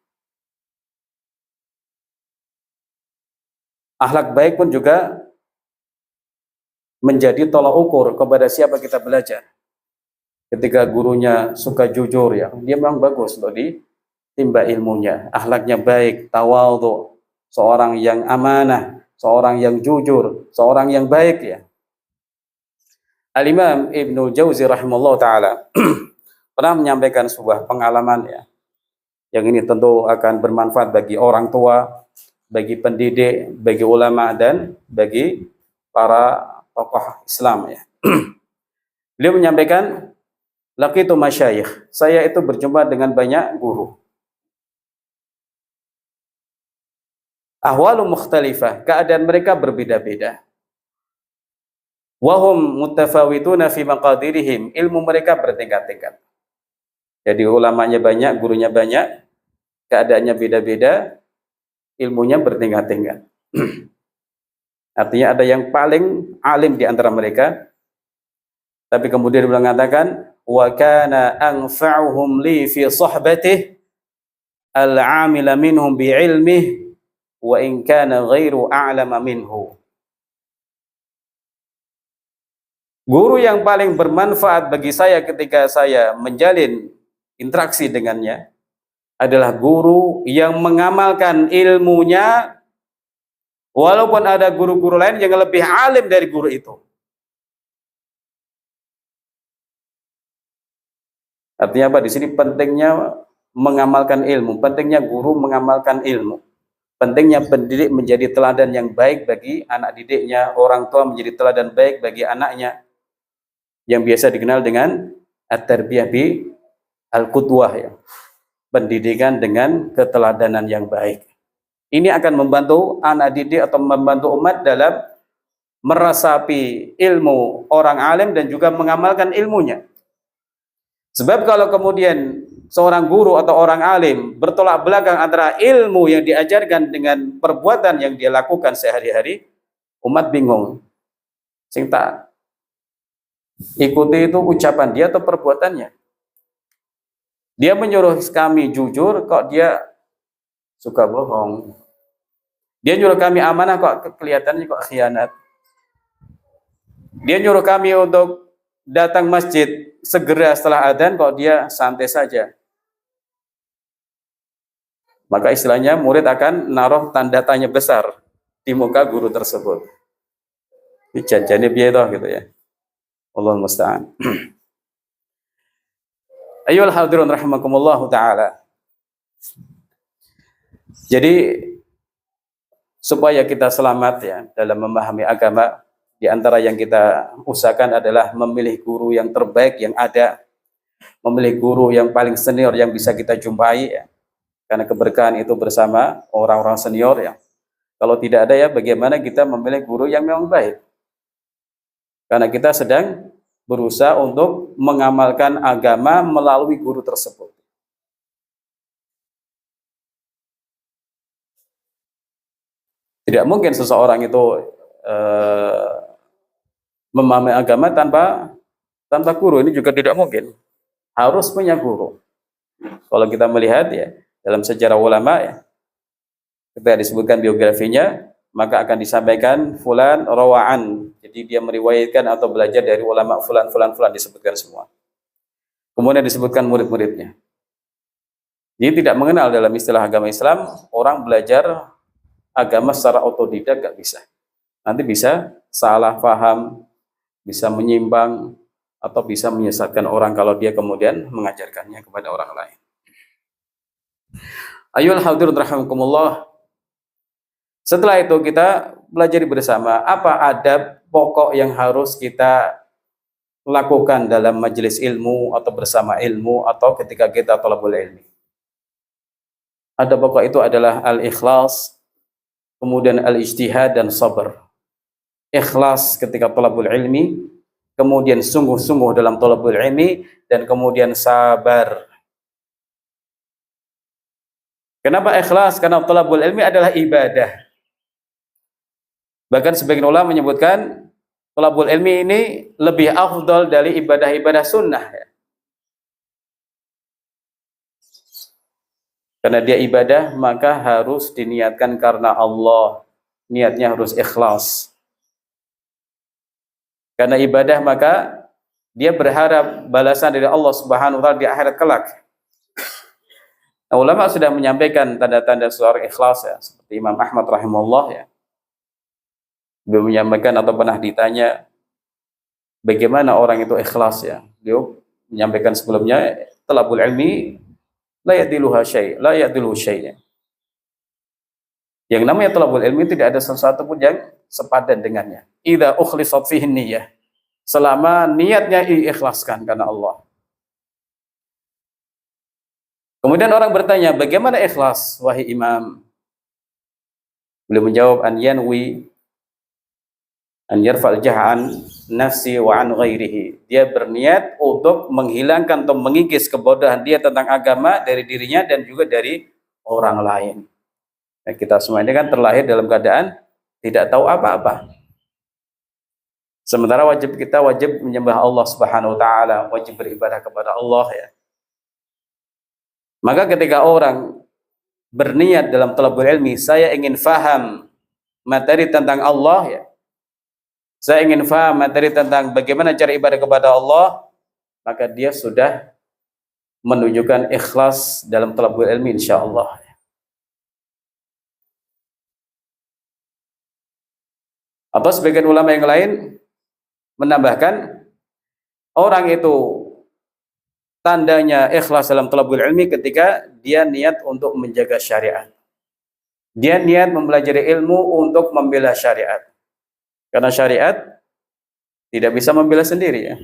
Akhlak baik pun juga menjadi tolak ukur kepada siapa kita belajar. Ketika gurunya suka jujur ya, dia memang bagus loh ditimba ilmunya. Akhlaknya baik, tawadhu, seorang yang amanah, seorang yang jujur, seorang yang baik ya. Al-Imam Ibnu Jauzi rahimahullah ta'ala pernah menyampaikan sebuah pengalaman ya, yang ini tentu akan bermanfaat bagi orang tua, bagi pendidik, bagi ulama, dan bagi para tokoh Islam ya. Beliau menyampaikan, laqitu masyayikh, saya itu berjumpa dengan banyak guru. Ahwalu mukhtalifah, keadaan mereka berbeda-beda. Wahum mutafawituna fi maqadirihim, ilmu mereka bertingkat-tingkat. Jadi ulamanya banyak, gurunya banyak, keadaannya beda-beda, ilmunya bertingkat-tingkat. Artinya ada yang paling alim di antara mereka, tapi kemudian beliau mengatakan, wa kana anfa'uhum li fi sahbatih al-'amila minhum bi ilmih wa in kana ghairu a'lama minhu. Guru yang paling bermanfaat bagi saya ketika saya menjalin interaksi dengannya adalah guru yang mengamalkan ilmunya, walaupun ada guru-guru lain yang lebih alim dari guru itu. Artinya apa? Di sini pentingnya mengamalkan ilmu, pentingnya guru mengamalkan ilmu, pentingnya pendidik menjadi teladan yang baik bagi anak didiknya, orang tua menjadi teladan baik bagi anaknya, yang biasa dikenal dengan at-tarbiyah bi al-qudwah ya. Pendidikan dengan keteladanan yang baik. Ini akan membantu anak didik atau membantu umat dalam meresapi ilmu orang alim dan juga mengamalkan ilmunya. Sebab kalau kemudian seorang guru atau orang alim bertolak belakang antara ilmu yang diajarkan dengan perbuatan yang dia lakukan sehari-hari, umat bingung. Sing tak ikuti itu ucapan dia atau perbuatannya. Dia menyuruh kami jujur, kok dia suka bohong. Dia nyuruh kami amanah, kok kelihatannya kok khianat. Dia nyuruh kami untuk datang masjid segera setelah adzan kok dia santai saja. Maka istilahnya murid akan naruh tanda tanya besar di muka guru tersebut. Dijanjani piye toh gitu ya. Allahul musta'an. Ayyuhal hadirun rahimakumullah taala. Jadi supaya kita selamat ya dalam memahami agama, di antara yang kita usahakan adalah memilih guru yang terbaik yang ada, memilih guru yang paling senior yang bisa kita jumpai ya. Karena keberkahan itu bersama orang-orang senior ya. Kalau tidak ada ya bagaimana kita memilih guru yang memang baik. Karena kita sedang berusaha untuk mengamalkan agama melalui guru tersebut. Tidak mungkin seseorang itu memahami agama tanpa guru, ini juga tidak mungkin. Harus punya guru. Kalau kita melihat ya dalam sejarah ulama ya, ketika disebutkan biografinya, maka akan disampaikan fulan rawa'an. Jadi dia meriwayatkan atau belajar dari ulama fulan disebutkan semua. Kemudian disebutkan murid-muridnya. Dia tidak mengenal dalam istilah agama Islam orang belajar agama secara otodidak, gak bisa. Nanti bisa salah paham, bisa menyimpang, atau bisa menyesatkan orang kalau dia kemudian mengajarkannya kepada orang lain. Ayyuhal hadirun rahimakumullah. Setelah itu kita belajar bersama apa adab pokok yang harus kita lakukan dalam majelis ilmu atau bersama ilmu atau ketika kita thalabul ilmi. Adab pokok itu adalah al-ikhlas, kemudian al-ijtihad dan sabar. Ikhlas ketika thalabul ilmi, kemudian sungguh-sungguh dalam thalabul ilmi, dan kemudian sabar. Kenapa ikhlas? Karena thalabul ilmi adalah ibadah. Bahkan sebagian ulama menyebutkan thalabul ilmi ini lebih afdal dari ibadah-ibadah sunnah ya. Karena dia ibadah maka harus diniatkan karena Allah. Niatnya harus ikhlas. Karena ibadah maka dia berharap balasan dari Allah Subhanahu wa taala di akhirat kelak. Nah, ulama sudah menyampaikan tanda-tanda seorang ikhlas ya, seperti Imam Ahmad rahimahullah ya. Beliau menyampaikan atau pernah ditanya bagaimana orang itu ikhlas ya. Beliau menyampaikan sebelumnya talabul ilmi la yadiluha syai', la yadiluhu syai'. Yang namanya talabul ilmi tidak ada sesuatu pun yang sepadan dengannya. Idza ukhlisat fihi niyyah. Selama niatnya diikhlaskan karena Allah. Kemudian orang bertanya, bagaimana ikhlas wahai imam? Beliau menjawab, an yanwi an yarfa'al jah'an nafsi wa an ghairihi. Dia berniat untuk menghilangkan atau mengikis kebodohan dia tentang agama dari dirinya dan juga dari orang lain. Nah, kita semua ini kan terlahir dalam keadaan tidak tahu apa-apa. Sementara kita wajib menyembah Allah Subhanahu wa taala, wajib beribadah kepada Allah ya. Maka ketika orang berniat dalam thalabul ilmi, saya ingin faham materi tentang Allah ya. Saya ingin faham materi tentang bagaimana cara ibadah kepada Allah, maka dia sudah menunjukkan ikhlas dalam thalabul ilmi insyaallah. Atau sebagian ulama yang lain menambahkan orang itu tandanya ikhlas dalam thalabul ilmi ketika dia niat untuk menjaga syariat. Dia niat mempelajari ilmu untuk membela syariat. Karena syariat tidak bisa membela sendiri ya.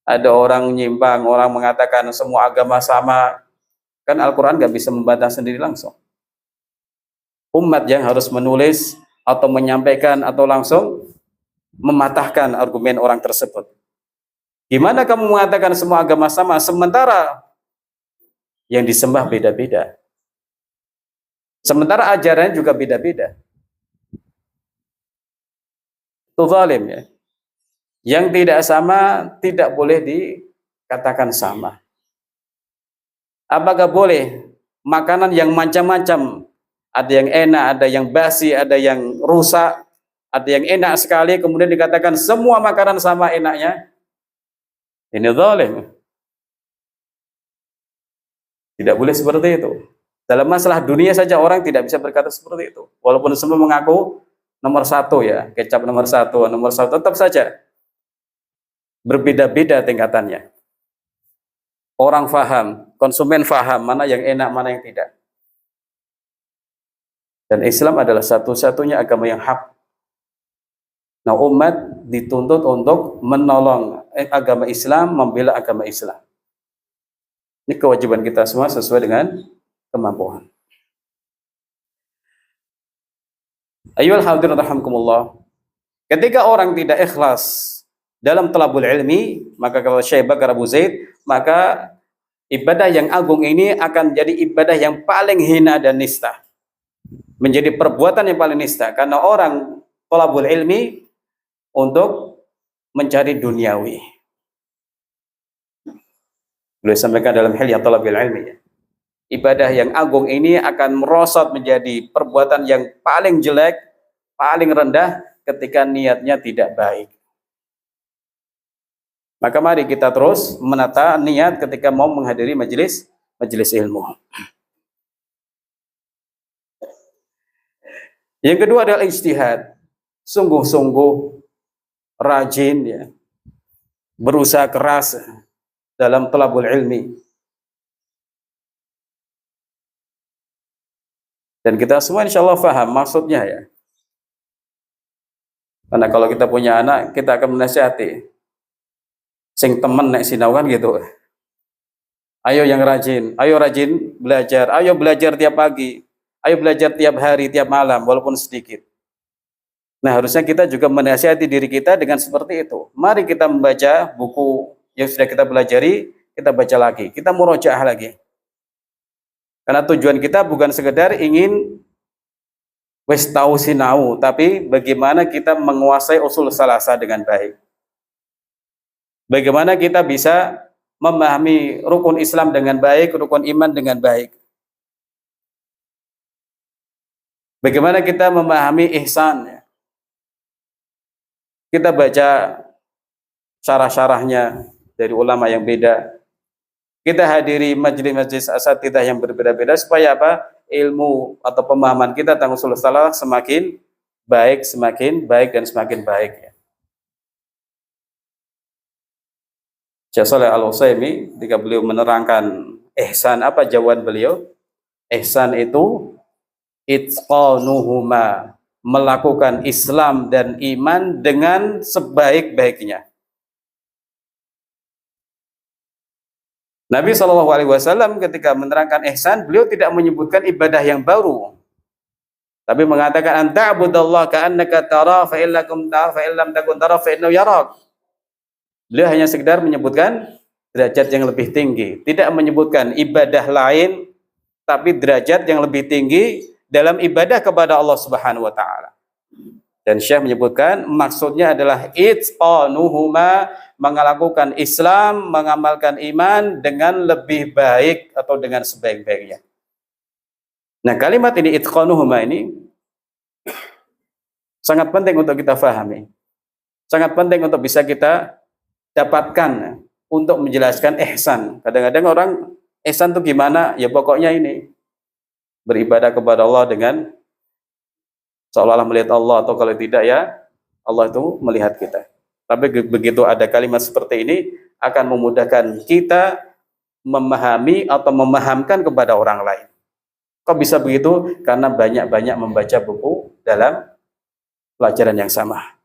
Ada orang nyimpang, orang mengatakan semua agama sama. Kan Al-Quran gak bisa membantah sendiri langsung. Umat yang harus menulis atau menyampaikan atau langsung mematahkan argumen orang tersebut. Gimana kamu mengatakan semua agama sama sementara yang disembah beda-beda? Sementara ajarannya juga beda-beda. Itu zalim ya. Yang tidak sama tidak boleh dikatakan sama. Apakah boleh makanan yang macam-macam, ada yang enak, ada yang basi, ada yang rusak, ada yang enak sekali, kemudian dikatakan semua makanan sama enaknya? Ini zalim. Tidak boleh seperti itu. Dalam masalah dunia saja orang tidak bisa berkata seperti itu. Walaupun semua mengaku nomor satu ya, kecap nomor satu, tetap saja berbeda-beda tingkatannya. Orang faham, konsumen faham mana yang enak, mana yang tidak. Dan Islam adalah satu-satunya agama yang hak. Nah, umat dituntut untuk menolong agama Islam, membela agama Islam. Ini kewajiban kita semua sesuai dengan kemampuan. Ayyuhal hadirin rahimakumullah. Ketika orang tidak ikhlas dalam talabul ilmi, maka kalau Syekh Bakar Abu Zaid, maka ibadah yang agung ini akan jadi ibadah yang paling hina dan nista. Menjadi perbuatan yang paling nista karena orang talabul ilmi untuk mencari duniawi. Beliau sampaikan dalam Hilya Talabil Ilmi, ibadah yang agung ini akan merosot menjadi perbuatan yang paling jelek, paling rendah ketika niatnya tidak baik. Maka mari kita terus menata niat ketika mau menghadiri majelis ilmu. Yang kedua adalah ijtihad. Sungguh-sungguh rajin ya. Berusaha keras dalam talabul ilmi. Dan kita semua insya Allah faham maksudnya ya. Karena kalau kita punya anak, kita akan menasihati. Sing temen nek sinau kan gitu. Ayo yang rajin, ayo rajin belajar, ayo belajar tiap pagi, ayo belajar tiap hari, tiap malam, walaupun sedikit. Nah, harusnya kita juga menasihati diri kita dengan seperti itu. Mari kita membaca buku yang sudah kita pelajari, kita baca lagi, kita murojaah lagi. Karena tujuan kita bukan sekedar ingin wis tahu sinau, tapi bagaimana kita menguasai usul salasa dengan baik. Bagaimana kita bisa memahami rukun Islam dengan baik, rukun iman dengan baik. Bagaimana kita memahami ihsan. Kita baca syarah-syarahnya dari ulama yang beda. Kita hadiri majelis-majelis asatidzah yang berbeda-beda supaya apa? Ilmu atau pemahaman kita tentang usul salah semakin baik dan semakin baik. Syekh Shalih Al-Utsaimin ketika beliau menerangkan ihsan, apa jawaban beliau? Ihsan itu itqanuhuma, melakukan Islam dan iman dengan sebaik-baiknya. Nabi SAW ketika menerangkan ihsan, beliau tidak menyebutkan ibadah yang baru, tapi mengatakan anta'budallaha ka'annaka tara fa illam takun tara fa innahu yarak. Beliau hanya sekedar menyebutkan derajat yang lebih tinggi, tidak menyebutkan ibadah lain, tapi derajat yang lebih tinggi dalam ibadah kepada Allah Subhanahu wa taala. Dan Syekh menyebutkan maksudnya adalah itqanuhuma, melakukan Islam, mengamalkan iman dengan lebih baik atau dengan sebaik-baiknya. Nah, kalimat ini itqanuhuma ini sangat penting untuk kita fahami. Sangat penting untuk bisa kita dapatkan untuk menjelaskan ihsan. Kadang-kadang orang ihsan itu gimana? Ya pokoknya ini beribadah kepada Allah dengan seolah-olah melihat Allah, atau kalau tidak ya Allah itu melihat kita. Tapi begitu ada kalimat seperti ini akan memudahkan kita memahami atau memahamkan kepada orang lain. Kok bisa begitu? Karena banyak-banyak membaca buku dalam pelajaran yang sama.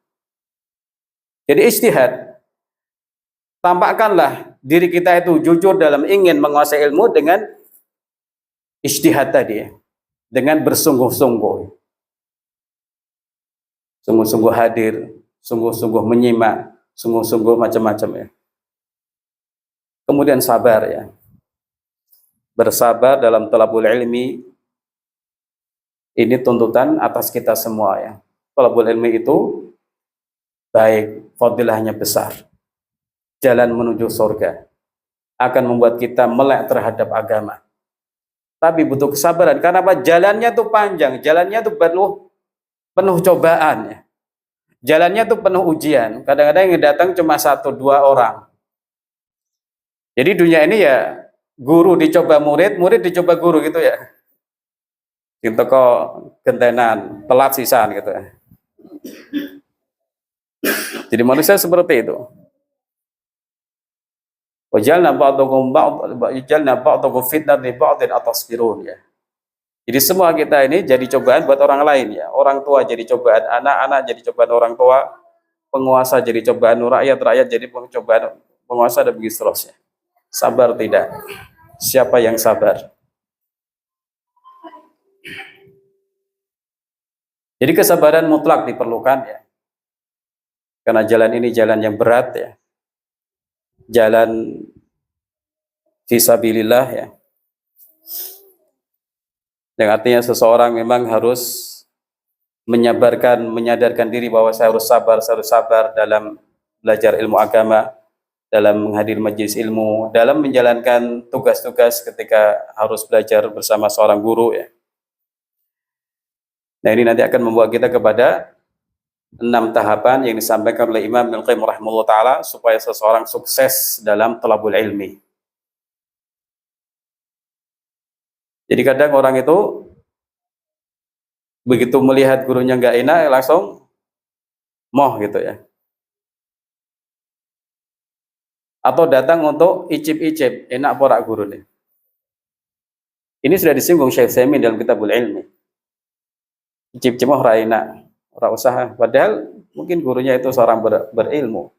Jadi ijtihad. Tampakkanlah diri kita itu jujur dalam ingin menguasai ilmu dengan ijtihad tadi, dengan bersungguh-sungguh. Sungguh-sungguh hadir, sungguh-sungguh menyimak, sungguh-sungguh macam-macam ya. Kemudian sabar ya. Bersabar dalam talabul ilmi, ini tuntutan atas kita semua ya. Talabul ilmi itu baik, fadilahnya besar. Jalan menuju surga akan membuat kita melek terhadap agama. Tapi butuh kesabaran. Karena apa? Jalannya tuh panjang, jalannya tuh penuh cobaan ya. Jalannya tuh penuh ujian. Kadang-kadang yang datang cuma 1-2 orang. Jadi dunia ini ya guru dicoba murid, murid dicoba guru gitu ya. Gitu kok gentenan, telat sisan gitu ya. Jadi manusia seperti itu. Wajalna ba'dakum fitnatan li ba'din atasbirun ya. Jadi semua kita ini jadi cobaan buat orang lain ya. Orang tua jadi cobaan anak, anak jadi cobaan orang tua, penguasa jadi cobaan rakyat, rakyat jadi cobaan penguasa dan begitu seterusnya. Sabar tidak? Siapa yang sabar? Jadi kesabaran mutlak diperlukan ya. Karena jalan ini jalan yang berat ya. Jalan fisabilillah ya. Yang artinya seseorang memang harus menyadarkan diri bahwa saya harus sabar dalam belajar ilmu agama, dalam menghadiri majelis ilmu, dalam menjalankan tugas-tugas ketika harus belajar bersama seorang guru ya. Nah, ini nanti akan membawa kita kepada 6 tahapan yang disampaikan oleh Imam Ibnu Qayyim rahimahullah taala supaya seseorang sukses dalam thalabul ilmi. Jadi kadang orang itu begitu melihat gurunya nggak enak langsung moh gitu ya. Atau datang untuk icip-icip, enak porak guru nih. Ini sudah disinggung Syekh Utsaimin dalam Kitabul Ilmi. Icip-icip moh ora enak, ora usaha. Padahal mungkin gurunya itu seorang berilmu.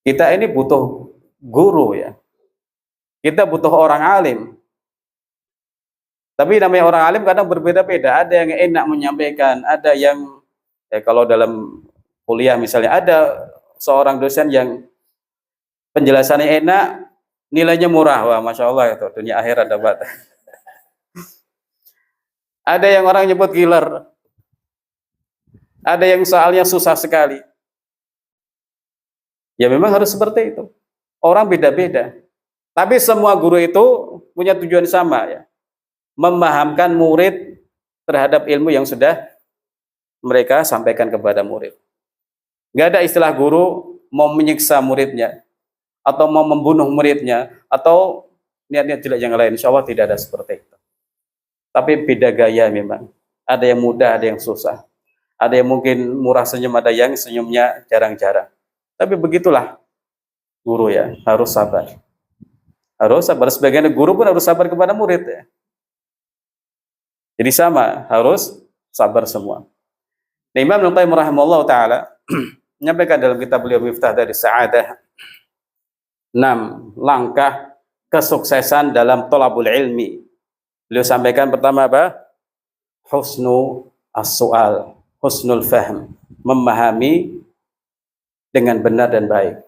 Kita ini butuh guru ya. Kita butuh orang alim. Tapi namanya orang alim kadang berbeda-beda. Ada yang enak menyampaikan, ada yang kalau dalam kuliah misalnya ada seorang dosen yang penjelasannya enak, nilainya murah. Wah, masya Allah itu dunia akhirat dapat. Ada yang orang nyebut killer. Ada yang soalnya susah sekali. Ya memang harus seperti itu. Orang beda-beda. Tapi semua guru itu punya tujuan sama ya. Memahamkan murid terhadap ilmu yang sudah mereka sampaikan kepada murid. Gak ada istilah guru mau menyiksa muridnya atau mau membunuh muridnya atau niat-niat jelek yang lain. Insya Allah tidak ada seperti itu. Tapi beda gaya memang. Ada yang mudah, ada yang susah. Ada yang mungkin murah senyum, ada yang senyumnya jarang-jarang. Tapi begitulah guru ya, harus sabar. Harus sabar. Sebagian guru pun harus sabar kepada murid ya. Jadi sama, harus sabar semua. Nah, Imam Ibnu Qayyim rahimahullah taala menyampaikan dalam kitab beliau Miftah dari Sa'adah 6 langkah kesuksesan dalam thalabul ilmi. Beliau sampaikan pertama apa? Husnu as-su'al, husnul fahm, memahami dengan benar dan baik.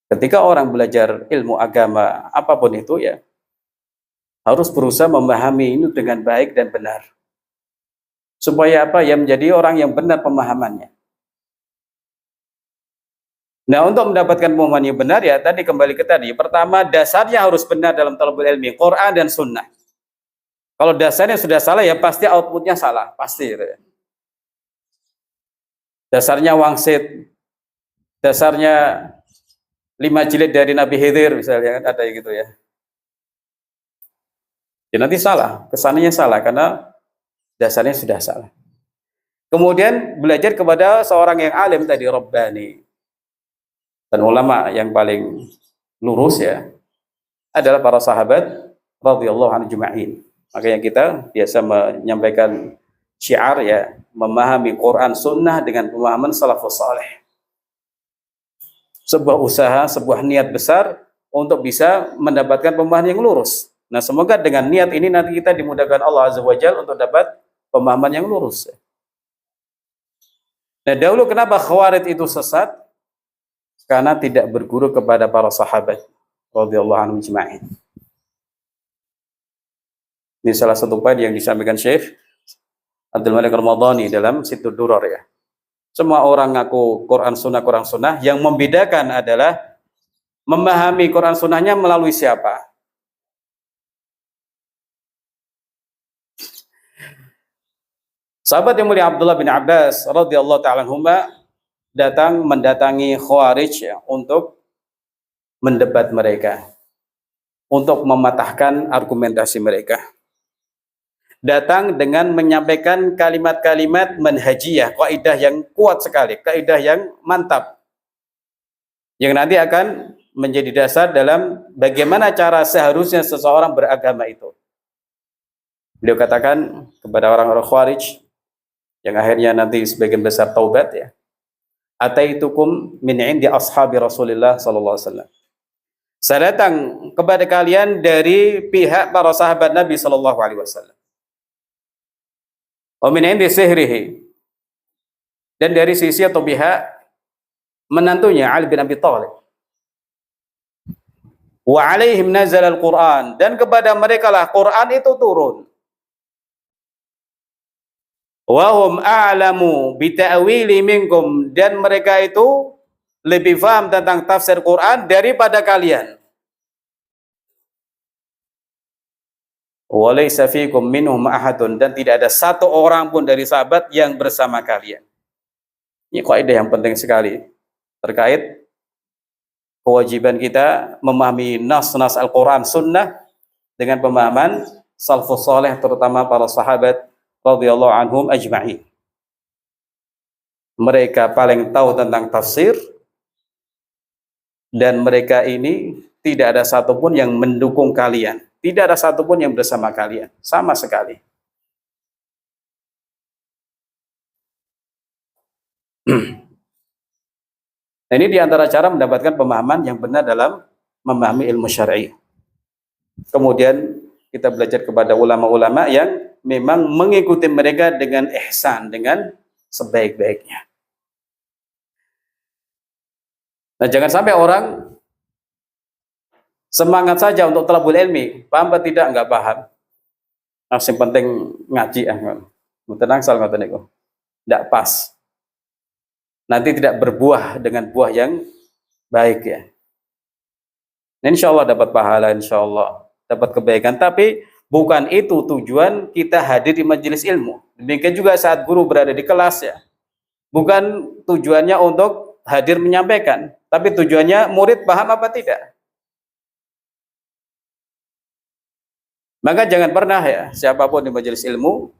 Ketika orang belajar ilmu agama apapun itu ya harus berusaha memahami ini dengan baik dan benar. Supaya apa? Ya menjadi orang yang benar pemahamannya. Nah, untuk mendapatkan pemahaman yang benar ya tadi kembali ke tadi. Pertama, dasarnya harus benar dalam thalabul ilmi, Quran dan sunnah. Kalau dasarnya sudah salah ya pasti outputnya salah, pasti gitu ya. Dasarnya wangsit, dasarnya 5 jilid dari Nabi Khidir misalnya kan ada gitu ya. Ya nanti salah, kesannya salah karena dasarnya sudah salah. Kemudian belajar kepada seorang yang alim tadi Rabbani. Dan ulama yang paling lurus ya adalah para sahabat radhiyallahu anhum ajma'in. Makanya kita biasa menyampaikan syiar ya, memahami Quran sunnah dengan pemahaman salafus saleh. Sebuah usaha, sebuah niat besar untuk bisa mendapatkan pemahaman yang lurus. Nah, semoga dengan niat ini nanti kita dimudahkan Allah Azza wa Jalla untuk dapat pemahaman yang lurus. Nah, dahulu kenapa Khawarij itu sesat? Karena tidak berguru kepada para sahabat radhiyallahu anhum ajma'in. Ini salah satu poin yang disampaikan Syekh Abdul Malik Ramadhani dalam Situd Durar ya. Semua orang ngaku Quran Sunnah, yang membedakan adalah memahami Quran Sunnahnya melalui siapa. Sahabat yang mulia Abdullah bin Abbas radhiyallahu ta'ala anhuma datang mendatangi Khawarij ya, untuk mendebat mereka, untuk mematahkan argumentasi mereka. Datang dengan menyampaikan kalimat-kalimat manhajiyah, kaidah yang kuat sekali, kaidah yang mantap, yang nanti akan menjadi dasar dalam bagaimana cara seharusnya seseorang beragama itu. Beliau katakan kepada orang-orang Khawarij yang akhirnya nanti sebagian besar taubat ya, ataitukum min indi ashabi Rasulillah sallallahu alaihi wasallam. Saya datang kepada kalian dari pihak para sahabat Nabi sallallahu alaihi wasallam. Wa min indi sihrihi, dan dari sisi atau pihak menantunya Ali bin Abi Thalib. Wa alaihim nazal al-Quran, dan kepada mereka lah Quran itu turun. Wa hum a'lamu bi ta'wili minkum, dan mereka itu lebih paham tentang tafsir Quran daripada kalian. Wa laysa fikum minhum ahadun, dan tidak ada satu orang pun dari sahabat yang bersama kalian. Ini kaidah yang penting sekali terkait kewajiban kita memahami nas-nas Al-Quran Sunnah dengan pemahaman salafus saleh, terutama para sahabat radhiyallahu anhum ajma'in. Mereka paling tahu tentang tafsir, dan mereka ini tidak ada satupun yang mendukung kalian, tidak ada satupun yang bersama kalian sama sekali. Nah, ini diantara cara mendapatkan pemahaman yang benar dalam memahami ilmu syar'i. Kemudian kita belajar kepada ulama-ulama yang memang mengikuti mereka dengan ihsan, dengan sebaik-baiknya. Nah, jangan sampai orang semangat saja untuk thalabul ilmi, paham atau tidak, enggak paham. Nah, yang penting ngaji tenang salah ngoten niku. Enggak pas. Nanti tidak berbuah dengan buah yang baik ya. Nah, insya Allah dapat pahala, insya Allah dapat kebaikan. Tapi bukan itu tujuan kita hadir di majelis ilmu. Demikian juga saat guru berada di kelas ya. Bukan tujuannya untuk hadir menyampaikan, tapi tujuannya murid paham apa tidak. Maka jangan pernah ya, siapapun di majelis ilmu,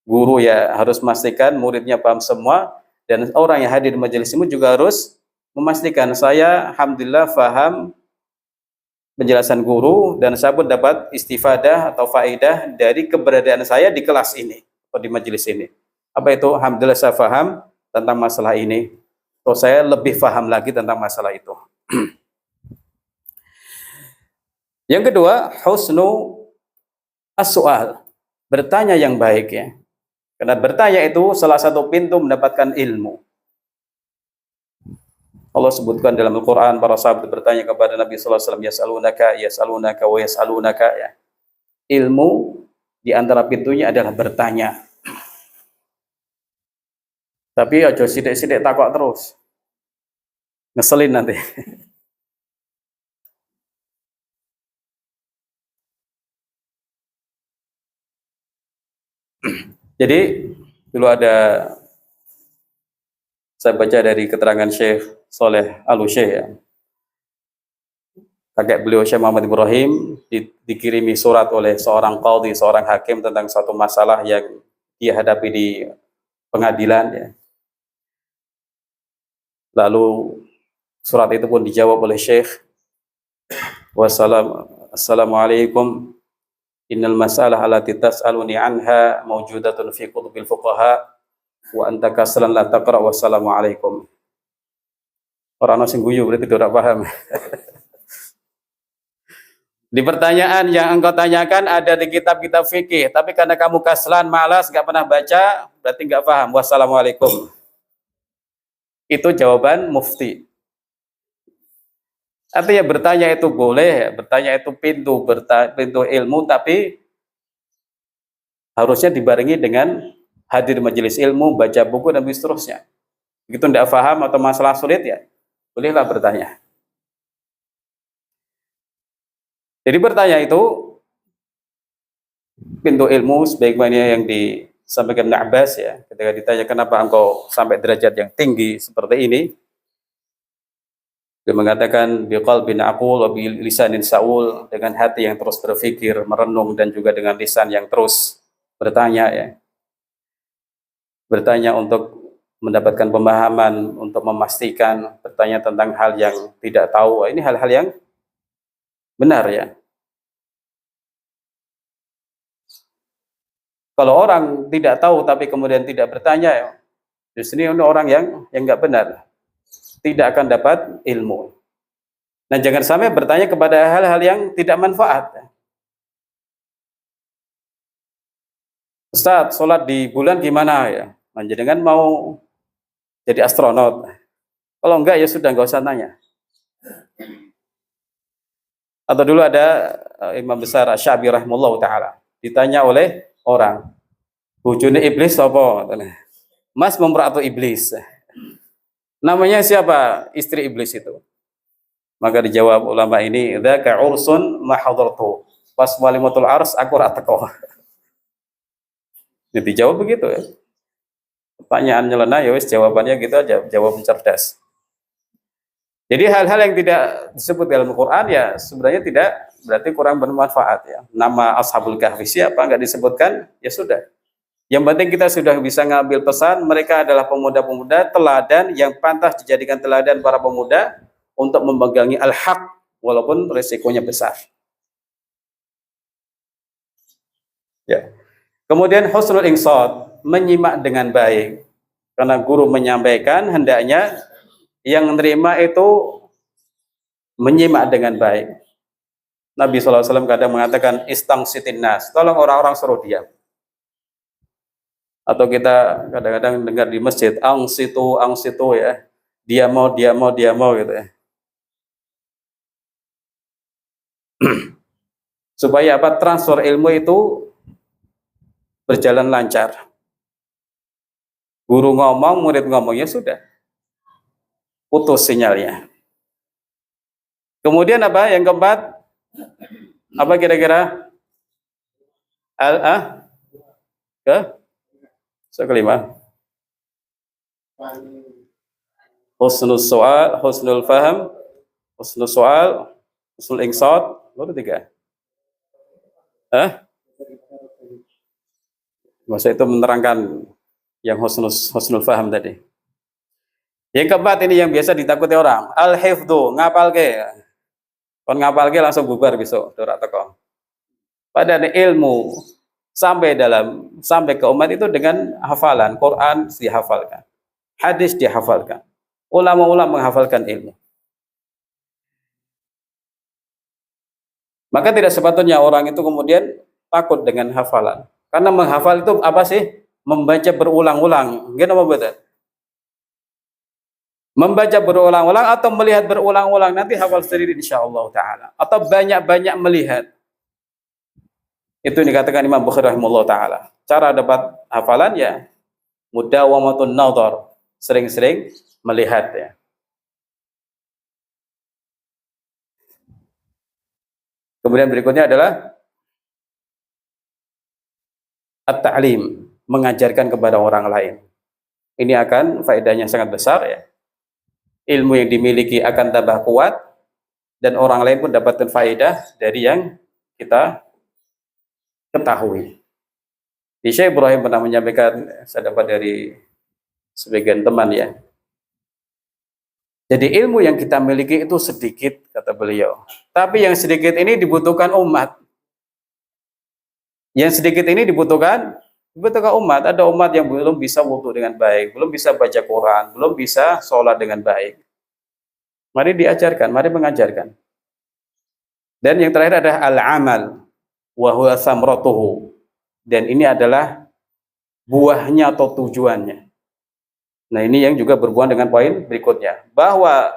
guru ya harus memastikan muridnya paham semua. Dan orang yang hadir di majelis ilmu juga harus memastikan, saya alhamdulillah paham penjelasan guru, dan saya pun dapat istifadah atau faedah dari keberadaan saya di kelas ini atau di majelis ini. Apa itu? Alhamdulillah saya paham tentang masalah ini, atau saya lebih paham lagi tentang masalah itu. Yang kedua, husnu as-su'al, bertanya yang baik ya. Karena bertanya itu salah satu pintu mendapatkan ilmu. Allah sebutkan dalam Al-Quran, para sahabat bertanya kepada Nabi sallallahu alaihi wasallam, yas'alunaka wa yas'alunaka ya. Ilmu di antara pintunya adalah bertanya. Tapi aja sidik-sidik takok terus. Ngeselin nanti. Jadi dulu ada, saya baca dari keterangan Syekh Saleh Al-Utsaimin ya. Kakek beliau Syekh Muhammad Ibrahim dikirimi surat oleh seorang qadhi, seorang hakim tentang satu masalah yang dia hadapi di pengadilan ya. Lalu surat itu pun dijawab oleh Syekh, Assalamualaikum, innal masalah allati tas'aluni anha mawjudatun fi kutubil fuqaha wa anta kaslan la taqra, wassalamualaikum. Orang sing guyu berarti tidak paham. Di pertanyaan yang engkau tanyakan ada di kitab-kitab fikih, tapi karena kamu kaslan, malas, nggak pernah baca, berarti nggak paham. Wassalamualaikum. Itu jawaban mufti. Artinya bertanya itu boleh, bertanya itu pintu ilmu, tapi harusnya dibarengi dengan hadir majelis ilmu, baca buku dan seterusnya. Begitu tidak paham atau masalah sulit ya, bolehlah bertanya. Jadi bertanya itu pintu ilmu sebagaimana yang disampaikan Ibnu Abbas ya, ketika ditanya kenapa engkau sampai derajat yang tinggi seperti ini, dia mengatakan biqalbin aqul wa bilisanin saul, dengan hati yang terus berpikir, merenung, dan juga dengan lisan yang terus bertanya ya. Bertanya untuk mendapatkan pemahaman, untuk memastikan, bertanya tentang hal yang tidak tahu. Ini hal-hal yang benar ya. Kalau orang tidak tahu tapi kemudian tidak bertanya, ya, justru ini orang yang nggak benar, tidak akan dapat ilmu. Nah, jangan sampai bertanya kepada hal-hal yang tidak manfaat. Ustaz, sholat di bulan gimana ya? Panjenengan mau jadi astronot? Kalau enggak ya sudah, nggak usah nanya. Atau dulu ada imam besar Asy-Syafi'i rahimahullah taala, ditanya oleh orang, bojone iblis apa? Mas memperatu iblis. Namanya siapa istri iblis itu? Maka dijawab ulama ini, dzaka ursun ma hadartu. Pas walimatul ars aku ora teko. Dijawab begitu ya. Pertanyaan nyeleneh ya wis jawabannya gitu aja, jawab cerdas. Jadi hal-hal yang tidak disebut dalam Quran ya sebenarnya tidak berarti kurang bermanfaat ya. Nama Ashabul Kahfi siapa nggak disebutkan, ya sudah. Yang penting kita sudah bisa ngambil pesan, mereka adalah pemuda-pemuda teladan yang pantas dijadikan teladan para pemuda untuk memegangi al-haq walaupun resikonya besar. Ya. Kemudian husnul insat, menyimak dengan baik. Karena guru menyampaikan hendaknya yang menerima itu menyimak dengan baik. Nabi SAW kadang mengatakan istangsitin nas, tolong orang-orang suruh diam. Atau kita kadang-kadang dengar di masjid angsitu ya, dia mau gitu ya. Supaya apa? Transfer ilmu itu berjalan lancar. Guru ngomong, murid ngomongnya sudah putus sinyalnya. Kemudian apa? Yang keempat, apa kira-kira? Kelima. Husnul soal, husnul faham, husnul soal, husnul insat, baru 3. Masa itu menerangkan yang husnul faham tadi. Yang keempat ini yang biasa ditakuti orang, al-hifdzu, ngapalke. Kon ngapalke langsung bubar besok, ora teko. Padahal ilmu sampai ke umat itu dengan hafalan, Quran dihafalkan, hadis dihafalkan, ulama-ulama menghafalkan ilmu. Maka tidak sepatutnya orang itu kemudian takut dengan hafalan. Karena menghafal itu apa sih? Membaca berulang-ulang. Gimana betul? Membaca berulang-ulang atau melihat berulang-ulang, nanti hafal sendiri insyaallah taala. Atau banyak-banyak melihat. Itu dikatakan Imam Bukhari rahimahullah taala. Cara dapat hafalan ya mudawamatun nadhar, sering-sering melihat ya. Kemudian berikutnya adalah at-ta'lim, mengajarkan kepada orang lain. Ini akan faedahnya sangat besar ya. Ilmu yang dimiliki akan tambah kuat dan orang lain pun dapatkan faedah dari yang kita ketahui. Di Syekh Ibrahim pernah menyampaikan, saya dapat dari sebagian teman ya. Jadi ilmu yang kita miliki itu sedikit, kata beliau. Tapi yang sedikit ini dibutuhkan umat. Yang sedikit ini dibutuhkan umat. Ada umat yang belum bisa wudu dengan baik, belum bisa baca Quran, belum bisa sholat dengan baik. Mari diajarkan, mari mengajarkan. Dan yang terakhir adalah al-amal wa huwa samratuhu. Dan ini adalah buahnya atau tujuannya. Nah, ini yang juga berhubungan dengan poin berikutnya, bahwa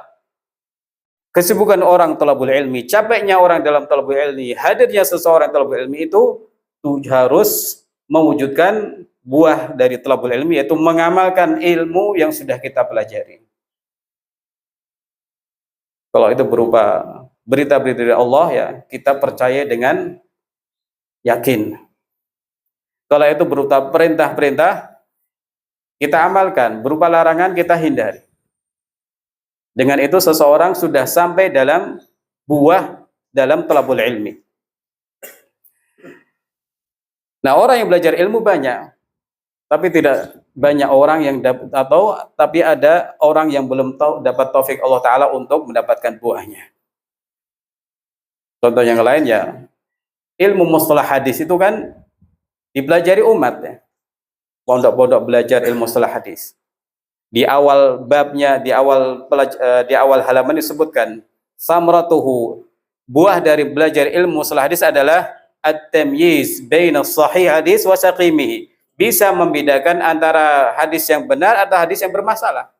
kesibukan orang thalabul ilmi, capeknya orang dalam thalabul ilmi, hadirnya seseorang thalabul ilmi itu harus mewujudkan buah dari thalabul ilmi, yaitu mengamalkan ilmu yang sudah kita pelajari. Kalau itu berupa berita-berita dari Allah ya, kita percaya dengan yakin. Kalau itu berupa perintah-perintah, kita amalkan, berupa larangan kita hindari. Dengan itu seseorang sudah sampai dalam buah dalam thalabul ilmi. Nah, orang yang belajar ilmu banyak, tapi tidak banyak orang yang tapi ada orang yang belum tahu dapat taufik Allah Ta'ala untuk mendapatkan buahnya. Contoh yang lain ya, ilmu mustalah hadis itu kan dipelajari umat ya. Pondok-pondok belajar ilmu mustalah hadis. Di awal babnya, di awal halaman disebutkan samratuhu, buah dari belajar ilmu mustalah hadis adalah at-tamyiz baina sahih hadis wa saqimihi. Bisa membedakan antara hadis yang benar atau hadis yang bermasalah.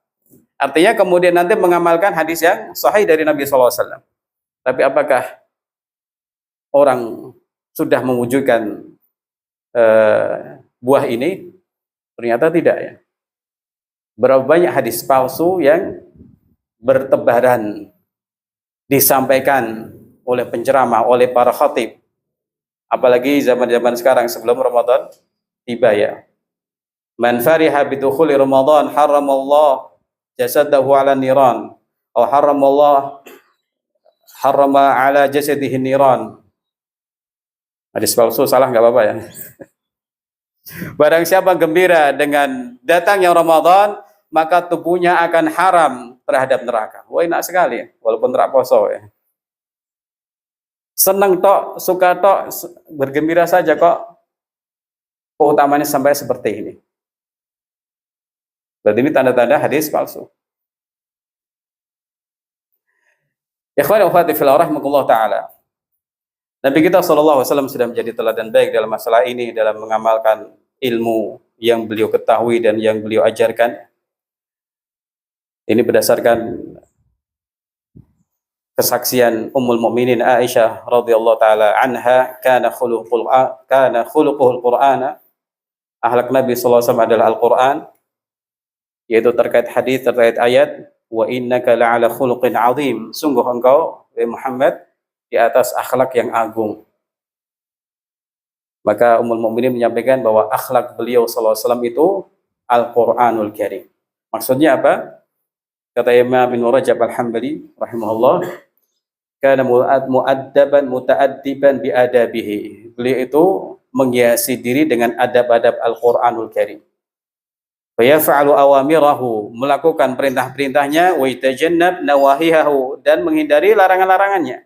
Artinya kemudian nanti mengamalkan hadis yang sahih dari Nabi SAW. Tapi apakah orang sudah mewujudkan buah ini? Ternyata tidak ya. Berapa banyak hadis palsu yang bertebaran disampaikan oleh penceramah, oleh para khatib. Apalagi zaman-zaman sekarang sebelum Ramadan tiba ya. Man fariha bidukhuli Ramadan haramallah jasadahu ala niran atau harama ala jasadihi niran. Hadis palsu salah enggak apa-apa ya. Barang siapa gembira dengan datangnya Ramadan, maka tubuhnya akan haram terhadap neraka. Wah, enak sekali, walaupun terak poso ya. Senang tok, suka tok, bergembira saja kok. Keutamaannya sampai seperti ini. Berarti ini tanda-tanda hadis palsu. Ikhwan wa akhwati fillah rahimakumullah taala. Nabi kita sallallahu alaihi wasallam sudah menjadi teladan baik dalam masalah ini, dalam mengamalkan ilmu yang beliau ketahui dan yang beliau ajarkan. Ini berdasarkan kesaksian Ummul Mukminin Aisyah radhiyallahu taala anha, kana khuluquhul Qur'ana. Akhlak Nabi sallallahu alaihi wasallam adalah Al-Qur'an, yaitu terkait hadis, terkait ayat, wa innaka la'ala khuluqin 'azim. Sungguh engkau Muhammad di atas akhlak yang agung. Maka Ummul Mukminin menyampaikan bahwa akhlak beliau sallallahu alaihi wasallam itu Al-Qur'anul Karim. Maksudnya apa? Kata Imam Ibnu Rajab Al-Hambali rahimahullah, kana mu'addaban muta'addiban bi adabihi. Beliau itu menghiasi diri dengan adab-adab Al-Qur'anul Karim. Fa yaf'alu awamirahu, melakukan perintah-perintahnya, wa yatajannab nawahihahu, dan menghindari larangan-larangannya.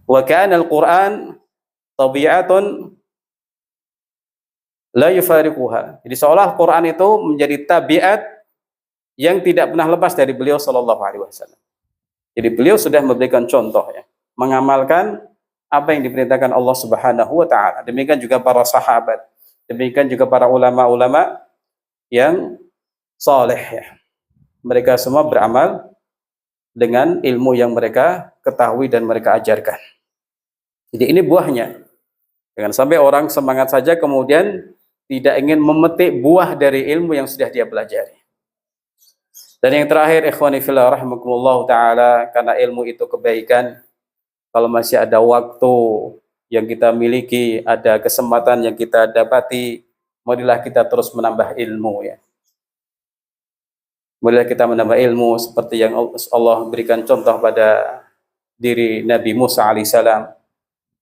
Wa kana al-Qur'an tabi'atun la yufariquha. Jadi seolah Al-Qur'an itu menjadi tabiat yang tidak pernah lepas dari beliau sallallahu alaihi wasallam. Jadi beliau sudah memberikan contoh ya, mengamalkan apa yang diperintahkan Allah Subhanahu wa taala. Demikian juga para sahabat, demikian juga para ulama-ulama yang saleh ya. Mereka semua beramal dengan ilmu yang mereka ketahui dan mereka ajarkan. Jadi ini buahnya. Jangan sampai orang semangat saja kemudian tidak ingin memetik buah dari ilmu yang sudah dia pelajari. Dan yang terakhir, ikhwani fillah rahimakumullah taala, karena ilmu itu kebaikan, kalau masih ada waktu yang kita miliki, ada kesempatan yang kita dapati, marilah kita terus menambah ilmu ya. Marilah kita menambah ilmu seperti yang Allah berikan contoh pada diri Nabi Musa alaihissalam,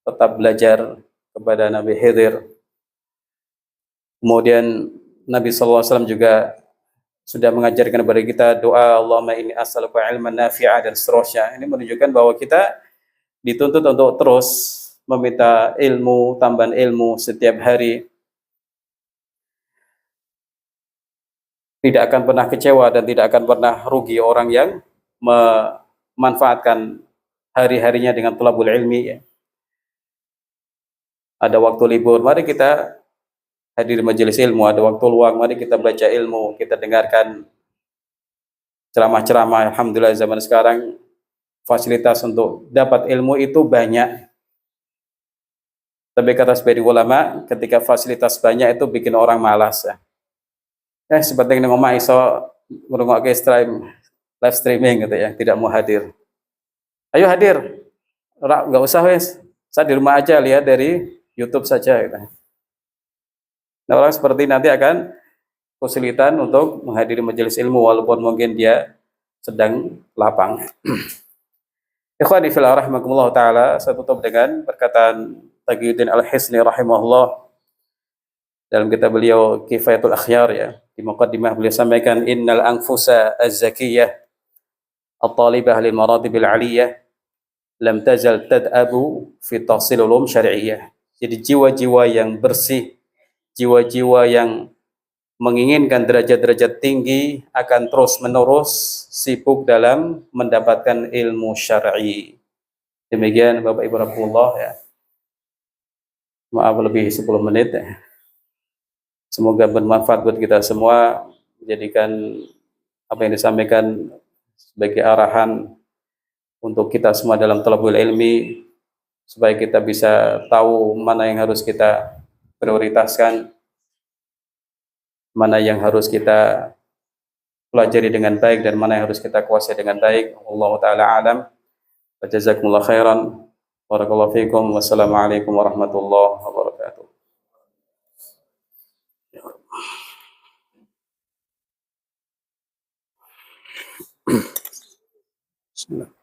tetap belajar kepada Nabi Khidir. Kemudian Nabi SAW juga sudah mengajarkan kepada kita doa Allahumma inni as'aluka ilman nafi'a dan seterusnya. Ini menunjukkan bahwa kita dituntut untuk terus meminta ilmu, tambahan ilmu setiap hari. Tidak akan pernah kecewa dan tidak akan pernah rugi orang yang memanfaatkan hari-harinya dengan thalabul ilmi ya. Ada waktu libur, mari kita hadir majelis ilmu. Ada waktu luang, mari kita baca ilmu, kita dengarkan ceramah-ceramah. Alhamdulillah zaman sekarang fasilitas untuk dapat ilmu itu banyak. Tapi kata sebagian ulama, ketika fasilitas banyak itu bikin orang malas ya. Seperti yang ngomong iso ngrungokke live streaming gitu ya, tidak mau hadir. Ayo hadir. Ora enggak usah wes. Saya di rumah aja lihat dari YouTube saja gitu. Nah, orang seperti nanti akan kesulitan untuk menghadiri majelis ilmu walaupun mungkin dia sedang lapang. Ikhwani fillah rahimakumullah taala, saya tutup dengan perkataan Taqiyuddin Al-Hisni rahimahullah dalam kitab beliau Kifayatul Akhyar ya. Di muqaddimah beliau sampaikan innal anfusa az-zakiyah at-talibah lil maratibil 'aliyah lam tazal tad'abu fi tahsil ulum syar'iyyah. Jadi jiwa-jiwa yang bersih, jiwa-jiwa yang menginginkan derajat-derajat tinggi akan terus-menerus sibuk dalam mendapatkan ilmu syar'i. Demikian Bapak Ibu rahimahullah ya. Maaf lebih 10 menit ya. Semoga bermanfaat buat kita semua, menjadikan apa yang disampaikan sebagai arahan untuk kita semua dalam talabul ilmi, supaya kita bisa tahu mana yang harus kita prioritaskan, mana yang harus kita pelajari dengan baik dan mana yang harus kita kuasai dengan baik. Allah taala alam. Wa jazakumullah khairan. Barakallahu fiikum. Wassalamualaikum warahmatullahi wabarakatuh. Bismillah.